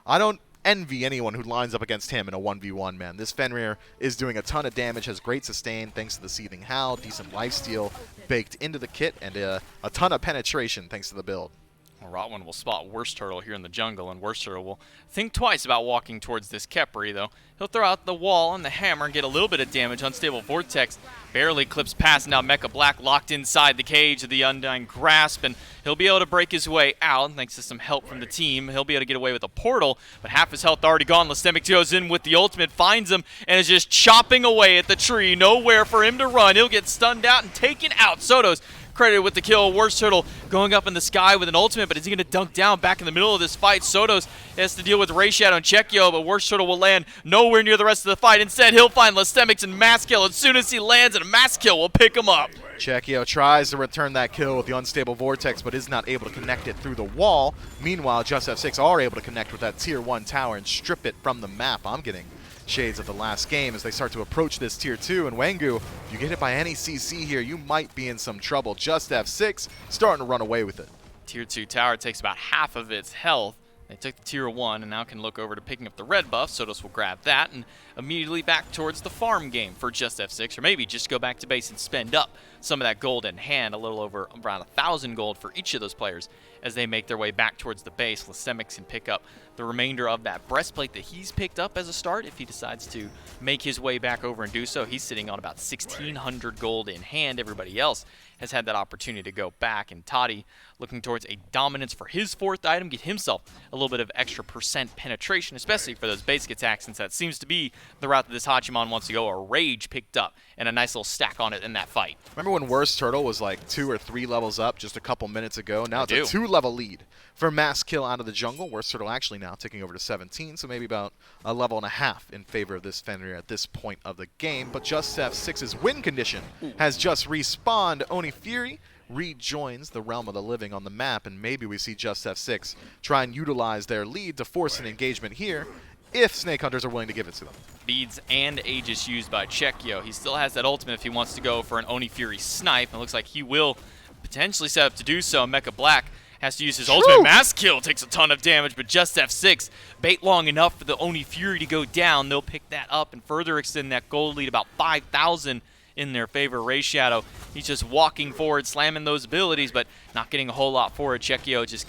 I don't envy anyone who lines up against him in a 1v1, man. This Fenrir is doing a ton of damage, has great sustain thanks to the Seething Howl, decent lifesteal baked into the kit, and a ton of penetration thanks to the build. Rotwin will spot Worst Turtle here in the jungle, and Worst Turtle will think twice about walking towards this Khepri, though. He'll throw out the wall and the hammer and get a little bit of damage. Unstable Vortex barely clips past. Now Mecha Black locked inside the cage of the Undying Grasp, and he'll be able to break his way out thanks to some help from the team. He'll be able to get away with a portal, but half his health already gone. Lastemic goes in with the ultimate, finds him, and is just chopping away at the tree. Nowhere for him to run. He'll get stunned out and taken out. Soto's credited with the kill. Worst Turtle going up in the sky with an ultimate, but is he going to dunk down back in the middle of this fight? Sotos has to deal with Ray Shadow and Chekyo, but Worst Turtle will land nowhere near the rest of the fight. Instead, he'll find Lastemics and Masskill as soon as he lands, and Masskill will pick him up. Chekyo tries to return that kill with the Unstable Vortex, but is not able to connect it through the wall. Meanwhile, Just F6 are able to connect with that Tier 1 tower and strip it from the map. I'm getting shades of the last game as they start to approach this Tier 2, and Wengu, if you get hit by any CC here, you might be in some trouble. Just F6 starting to run away with it. Tier 2 tower takes about half of its health. They took the Tier 1 and now can look over to picking up the red buff. Sotos will grab that and immediately back towards the farm game for Just F6, or maybe just go back to base and spend up some of that gold in hand, a little over around 1,000 gold for each of those players as they make their way back towards the base. Lastemics can pick up the remainder of that breastplate that he's picked up as a start if he decides to make his way back over and do so. He's sitting on about 1,600 gold in hand. Everybody else has had that opportunity to go back, and Toddy looking towards a dominance for his fourth item, get himself a little bit of extra percent penetration, especially for those basic attacks, since that seems to be the route that this Hachiman wants to go. A Rage picked up and a nice little stack on it in that fight. Remember when Worst Turtle was like 2 or 3 levels up just a couple minutes ago? Now it's a 2-level lead for Masskill out of the jungle. Worst Turtle actually now taking over to 17, so maybe about a level and a half in favor of this Fenrir at this point of the game. But Just F6's win condition has just respawned. Oni Fury rejoins the realm of the living on the map, and maybe we see Just F6 try and utilize their lead to force an engagement here if Snake Hunters are willing to give it to them. Beads and Aegis used by Chekyo. He still has that ultimate if he wants to go for an Oni Fury snipe. It looks like he will potentially set up to do so. Mecha Black has to use his ultimate. Masskill takes a ton of damage, but Just F6 bait long enough for the Oni Fury to go down. They'll pick that up and further extend that gold lead about 5,000 in their favor. Ray Shadow, he's just walking forward, slamming those abilities, but not getting a whole lot for it. Chekyo just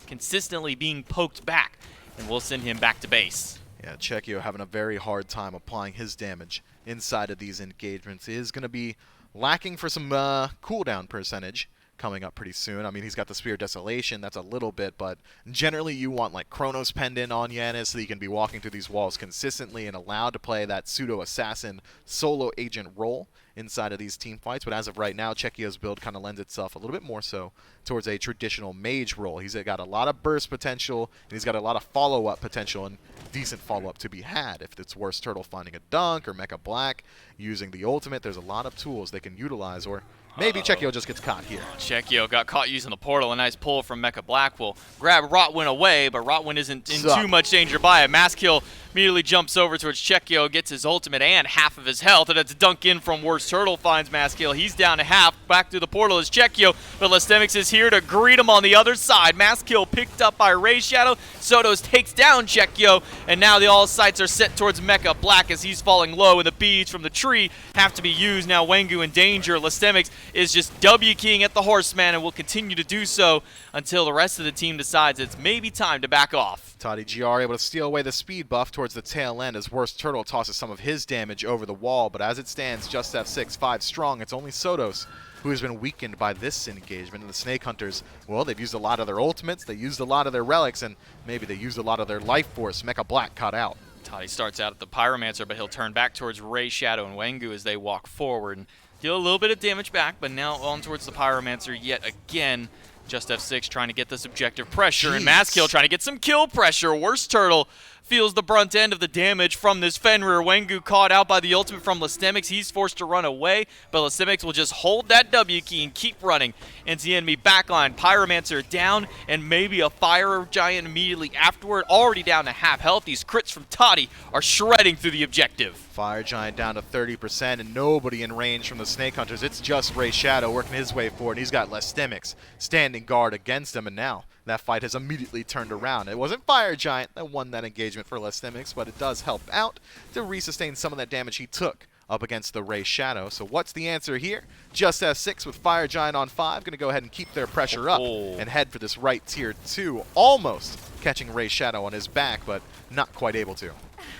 consistently being poked back, and we'll send him back to base. Yeah, Chekyo having a very hard time applying his damage inside of these engagements. He is going to be lacking for some cooldown percentage coming up pretty soon. I mean, he's got the Spear of Desolation. That's a little bit, but generally you want like Chronos Pendant on Yanis so that you can be walking through these walls consistently and allowed to play that pseudo-assassin solo agent role inside of these team fights. But as of right now, Chekio's build kind of lends itself a little bit more so towards a traditional mage role. He's got a lot of burst potential, and he's got a lot of follow-up potential, and decent follow-up to be had. If it's Worst Turtle finding a dunk or Mecha Black using the ultimate, there's a lot of tools they can utilize, or maybe Chekio just gets caught here. Chekio got caught using the portal. A nice pull from Mecha Black will grab Rotwin away, but Rotwin isn't in too much danger by it. Maskill immediately jumps over towards Chekio, gets his ultimate and half of his health, and it's a dunk in from Worst Turtle, finds Maskill. He's down to half. Back through the portal is Chekio, but Lestemix is here to greet him on the other side. Maskill picked up by Ray Shadow. Sotos takes down Chekio, and now all sights are set towards Mecha Black as he's falling low, and the beads from the tree have to be used. Now Wengu in danger. Lestemix is just W-keying at the Horseman and will continue to do so until the rest of the team decides it's maybe time to back off. Toddy GR able to steal away the speed buff towards the tail end as Worst Turtle tosses some of his damage over the wall, but as it stands, just F6, 5 strong. It's only Sotos who has been weakened by this engagement, and the Snake Hunters, well, they've used a lot of their ultimates, they used a lot of their relics, and maybe they used a lot of their life force. Mecha Black caught out. Toddy starts out at the Pyromancer, but he'll turn back towards Ray Shadow and Wengu as they walk forward and deal a little bit of damage back, but now on towards the Pyromancer yet again. Just F6 trying to get this objective pressure, and Maskill trying to get some kill pressure. Worst Turtle feels the brunt end of the damage from this Fenrir. Wengu caught out by the ultimate from Lestemix. He's forced to run away, but Lestemix will just hold that W key and keep running into the enemy backline. Pyromancer down, and maybe a Fire Giant immediately afterward. Already down to half health. These crits from Toddy are shredding through the objective. Fire Giant down to 30%, and nobody in range from the Snake Hunters. It's just Ray Shadow working his way forward, and he's got Lestemix standing guard against him, and now that fight has immediately turned around. It wasn't Fire Giant that won that engagement for Lestemix, but it does help out to resustain some of that damage he took up against the Ray Shadow. So what's the answer here? Just F6 with Fire Giant on 5. Going to go ahead and keep their pressure up and head for this right tier 2. Almost catching Ray Shadow on his back, but not quite able to.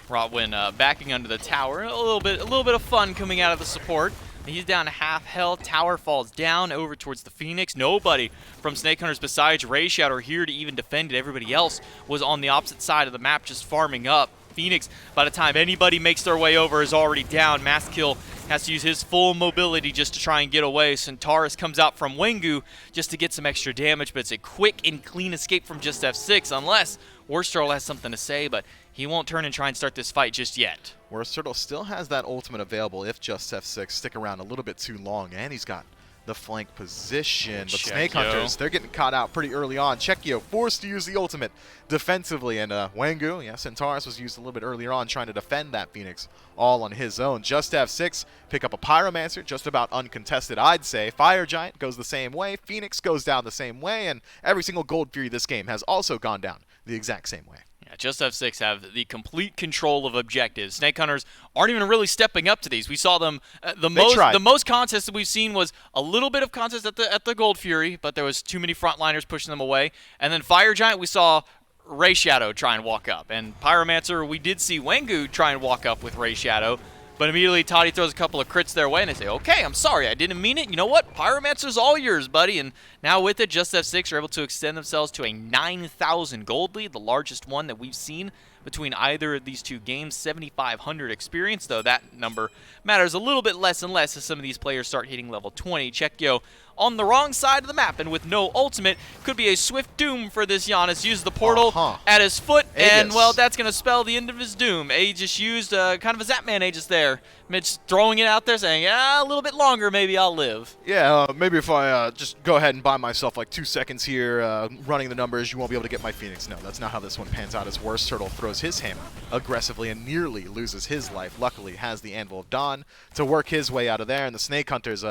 Rotwin backing under the tower. A little bit of fun coming out of the support. He's down to half health. Tower falls down over towards the Phoenix. Nobody from Snake Hunters besides Ray Shadow are here to even defend it. Everybody else was on the opposite side of the map just farming up. Phoenix, by the time anybody makes their way over, is already down. Maskill has to use his full mobility just to try and get away. Centaurus comes out from Wengu just to get some extra damage, but it's a quick and clean escape from just F6, unless Worst Turtle has something to say, but he won't turn and try and start this fight just yet. Worst Turtle still has that ultimate available if just F6 stick around a little bit too long, and he's got the flank position. But Snake Hunters, they're getting caught out pretty early on. Chekio forced to use the ultimate defensively, and Wengu, Centaurus was used a little bit earlier on trying to defend that Phoenix all on his own. Just F6 pick up a Pyromancer, just about uncontested, I'd say. Fire Giant goes the same way. Phoenix goes down the same way, and every single Gold Fury this game has also gone down the exact same way. Yeah, Just F6 have the complete control of objectives. Snake Hunters aren't even really stepping up to these. We saw them the most contest that we've seen was a little bit of contest at the Gold Fury, but there was too many frontliners pushing them away. And then Fire Giant, we saw Ray Shadow try and walk up, and Pyromancer, we did see Wengu try and walk up with Ray Shadow. But immediately Toddy throws a couple of crits their way, and they say, okay, I'm sorry, I didn't mean it. You know what? Pyromancer's all yours, buddy. And now with it, Just F6 are able to extend themselves to a 9,000 gold lead, the largest one that we've seen between either of these two games. 7,500 experience, though that number matters a little bit less and less as some of these players start hitting level 20. Chekio on the wrong side of the map, and with no ultimate, could be a swift doom for this Giannis. Used the portal at his foot, and, well, that's going to spell the end of his doom. Aegis used kind of a Zapman Aegis there. Mitch throwing it out there, saying, yeah, a little bit longer, maybe I'll live. Yeah, maybe if I just go ahead and buy myself like 2 seconds here, running the numbers, you won't be able to get my Phoenix. No, that's not how this one pans out, as Worst Turtle throws his hammer aggressively and nearly loses his life. Luckily, has the Anvil of Dawn to work his way out of there, and the Snake Hunters,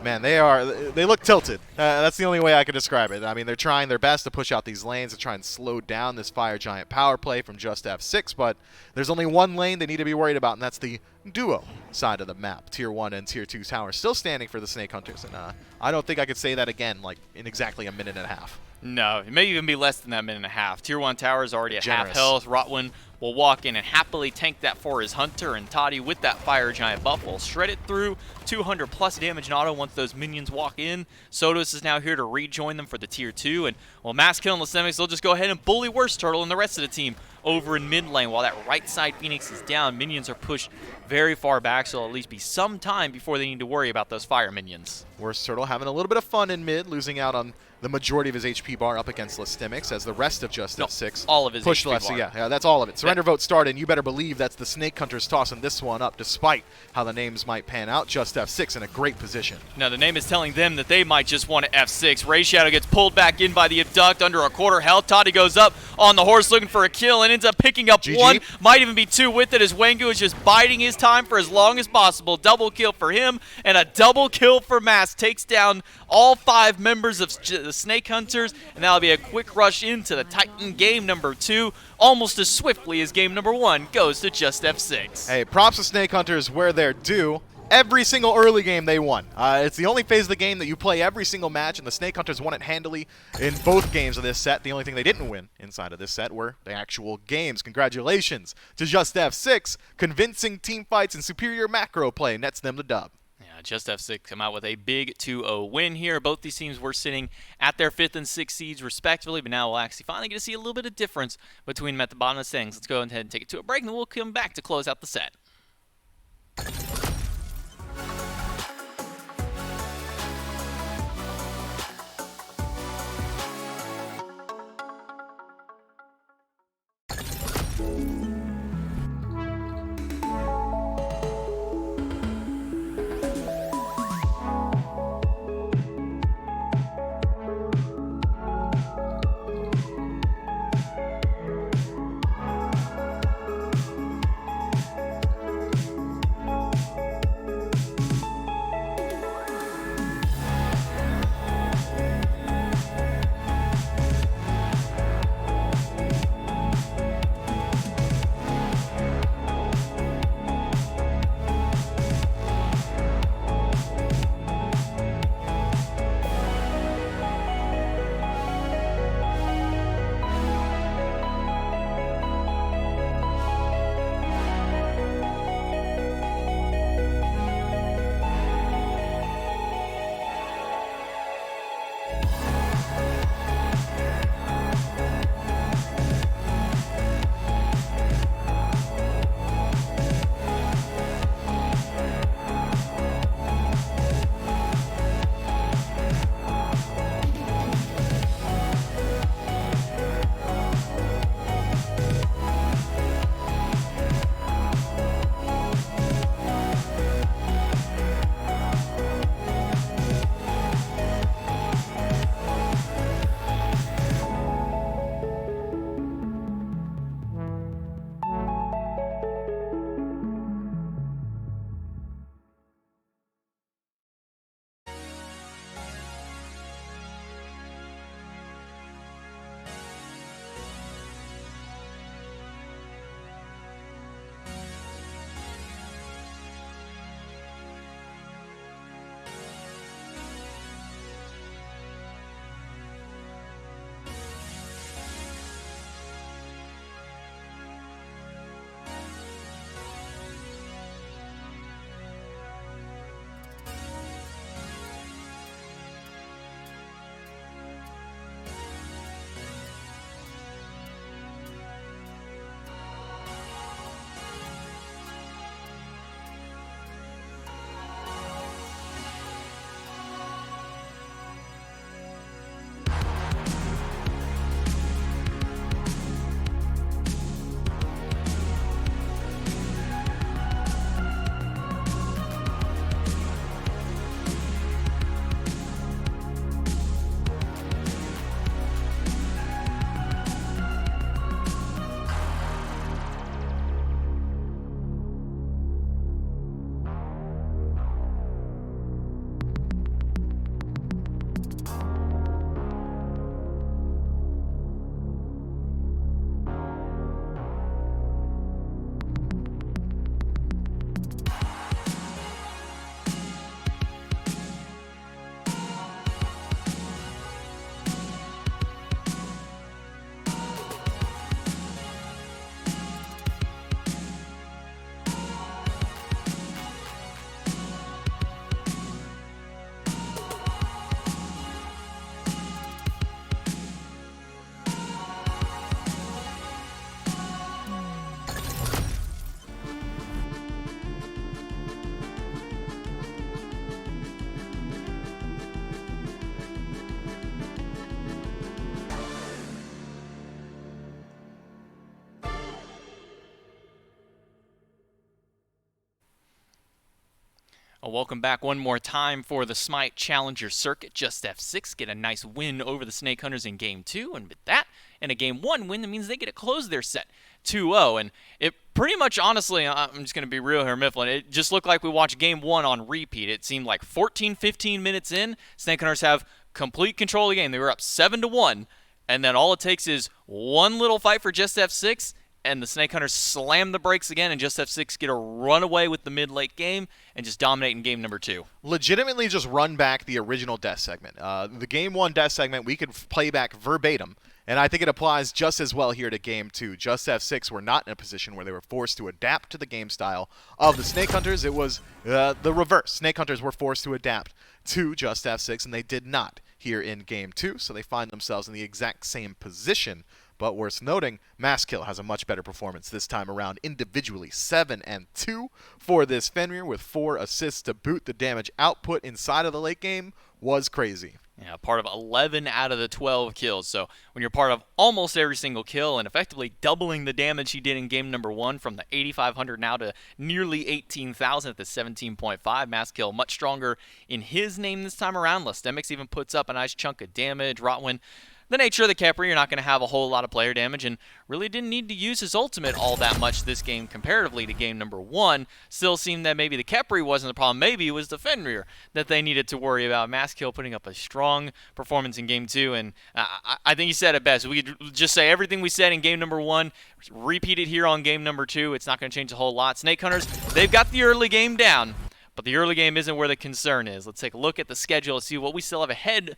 man, they look tilted. That's the only way I can describe it. I mean, they're trying their best to push out these lanes to try and slow down this Fire Giant power play from Just F6, but there's only one lane they need to be worried about, and that's the duo side of the map. Tier 1 and Tier 2 towers still standing for the Snake Hunters, and I don't think I could say that again like in exactly a minute and a half. No, it may even be less than that minute and a half. Tier 1 tower is already at half health. Rotwin will walk in and happily tank that for his Hunter, and Toddy with that Fire Giant buff will shred it through. 200 plus damage in auto once those minions walk in. Sodos is now here to rejoin them for the tier 2, and well, Mass Kill and Lastemics, they'll just go ahead and bully Worst Turtle and the rest of the team over in mid lane. While that right side Phoenix is down, minions are pushed very far back, so it'll at least be some time before they need to worry about those fire minions. Worst Turtle having a little bit of fun in mid, losing out on the majority of his HP bar up against Lastemics, as the rest of Just F6 all of his push HP left. bar. So yeah, that's all of it. Surrender vote started, and you better believe that's the Snake Hunters tossing this one up, despite how the names might pan out. Just F6 in a great position. Now the name is telling them that they might just want to F6. Ray Shadow gets pulled back in by the Abduct under a quarter health. Toddy goes up on the horse looking for a kill and ends up picking up GG. one. Might even be two with it, as Wengu is just biding his time for as long as possible. Double kill for him and a double kill for Mass. Takes down all 5 members of the Snake Hunters, and that'll be a quick rush into the Titan game number 2, almost as swiftly as game number 1 goes to Just F6. Hey, props to Snake Hunters where they're due. Every single early game they won. It's the only phase of the game that you play every single match, and the Snake Hunters won it handily in both games of this set. The only thing they didn't win inside of this set were the actual games. Congratulations to Just F6. Convincing team fights and superior macro play nets them the dub. Yeah, Just F6 come out with a big 2-0 win here. Both these teams were sitting at their 5th and 6th seeds respectively, but now we'll actually finally get to see a little bit of difference between them at the bottom of the standings. Let's go ahead and take it to a break, and then we'll come back to close out the set. Well, welcome back one more time for the Smite Challenger Circuit. Just F6 get a nice win over the Snake Hunters in Game 2, and with that, and a Game 1 win, that means they get to close their set 2-0. And it pretty much, honestly, I'm just going to be real here, Mifflin, it just looked like we watched Game 1 on repeat. It seemed like 14, 15 minutes in, Snake Hunters have complete control of the game. They were up 7-1, and then all it takes is one little fight for Just F6, and the Snake Hunters slam the brakes again, and Just F6 get a runaway with the mid-late game and just dominate in game number 2. Legitimately just run back the original death segment. The Game 1 death segment we could play back verbatim, and I think it applies just as well here to Game 2. Just F6 were not in a position where they were forced to adapt to the game style of the Snake Hunters. It was the reverse. Snake Hunters were forced to adapt to Just F6, and they did not here in Game 2, so they find themselves in the exact same position. But worth noting, Masskill has a much better performance this time around individually. 7-2 for this Fenrir with 4 assists to boot. The damage output inside of the late game was crazy. Yeah, part of 11 out of the 12 kills. So when you're part of almost every single kill and effectively doubling the damage he did in game number 1 from the 8,500 now to nearly 18,000 at the 17.5. Masskill much stronger in his name this time around. Lestemix even puts up a nice chunk of damage. Rotwin, the nature of the Khepri, you're not going to have a whole lot of player damage, and really didn't need to use his ultimate all that much this game comparatively to game number 1. Still seemed that maybe the Khepri wasn't the problem. Maybe it was the Fenrir that they needed to worry about. Masskill putting up a strong performance in game 2, and I think he said it best. We could just say everything we said in game number 1, repeat it here on game number 2. It's not going to change a whole lot. Snake Hunters, they've got the early game down, but the early game isn't where the concern is. Let's take a look at the schedule and see what we still have ahead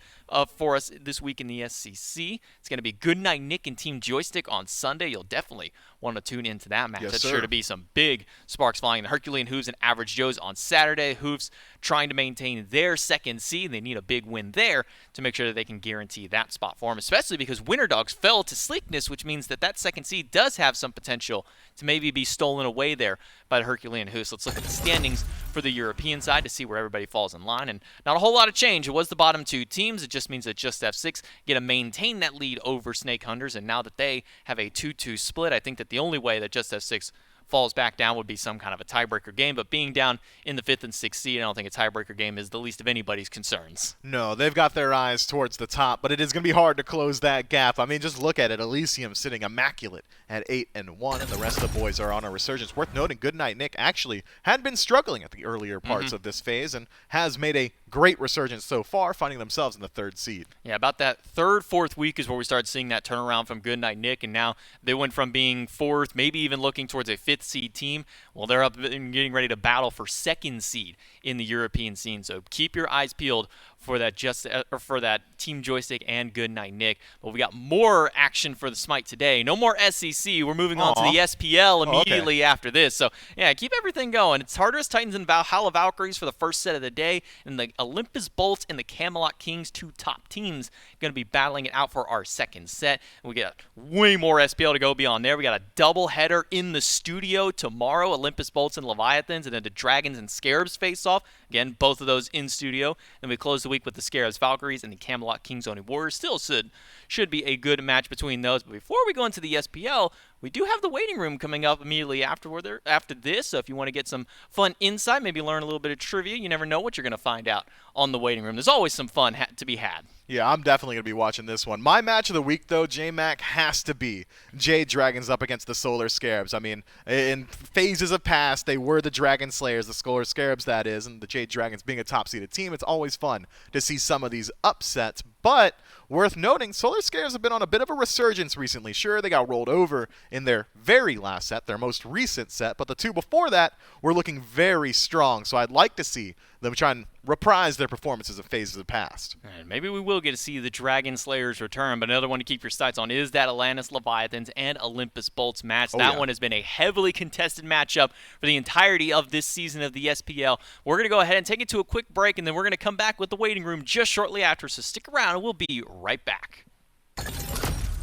for us this week in the SCC. It's going to be Goodnight Nick and Team Joystick on Sunday. You'll definitely want to tune into that match. Yes, That's sir. sure to be some big sparks flying. The Herculean Hooves and Average Joes on Saturday. Hooves trying to maintain their second seed. They need a big win there to make sure that they can guarantee that spot for them, especially because Winter Dogs fell to Sleekness, which means that that second seed does have some potential to maybe be stolen away there by the Herculean Hooves. Let's look at the standings for the European side to see where everybody falls in line. And not a whole lot of change. It was the bottom 2 teams. It just means that Just F6 get to maintain that lead over Snake Hunters. And now that they have a 2-2 split, I think that the only way that Just F6 falls back down would be some kind of a tiebreaker game. But being down in the 5th and 6th seed, I don't think a tiebreaker game is the least of anybody's concerns. No, they've got their eyes towards the top, but it is going to be hard to close that gap. I mean, just look at it. Elysium sitting immaculate at 8-1, and the rest of the boys are on a resurgence. Worth noting, Goodnight Nick actually had been struggling at the earlier parts of this phase and has made a great resurgence so far, finding themselves in the 3rd seed. Yeah, about that 3rd, 4th week is where we started seeing that turnaround from Goodnight Nick, and now they went from being 4th, maybe even looking towards a 5th seed team. Well, they're up and getting ready to battle for 2nd seed in the European scene. So keep your eyes peeled for that Team Joystick and Goodnight Nick. But we got more action for the Smite today. No more SCC. We're moving on to the SPL immediately after this. So yeah, keep everything going. It's Tartarus Titans and Valhalla Valkyries for the first set of the day, and the Olympus Bolts and the Camelot Kings, 2 top teams, going to be battling it out for our 2nd set. We got way more SPL to go beyond there. We got a double header in the studio tomorrow. Olympus Bolts and Leviathans, and then the Dragons and Scarabs face off. Again, both of those in studio. Then we close the week with the Scarabs Valkyries and the Camelot Kings Only Warriors. Still should be a good match between those. But before we go into the SPL, we do have the waiting room coming up immediately after this. So if you want to get some fun insight, maybe learn a little bit of trivia, you never know what you're going to find out on the waiting room. There's always some fun to be had. Yeah, I'm definitely going to be watching this one. My match of the week, though, J-Mac, has to be Jade Dragons up against the Solar Scarabs. I mean, in phases of past, they were the Dragon Slayers, the Solar Scarabs, that is, and the Jade Dragons being a top-seeded team. It's always fun to see some of these upsets, but worth noting, Solar Scarabs have been on a bit of a resurgence recently. Sure, they got rolled over in their very last set, their most recent set, but the 2 before that were looking very strong, so I'd like to see them try and reprise their performances of phases of past. And maybe we will get to see the Dragon Slayers return, but another one to keep your sights on is that Atlantis Leviathans and Olympus Bolts match. That one has been a heavily contested matchup for the entirety of this season of the SPL. We're going to go ahead and take it to a quick break, and then we're going to come back with the waiting room just shortly after, so stick around and we'll be right back.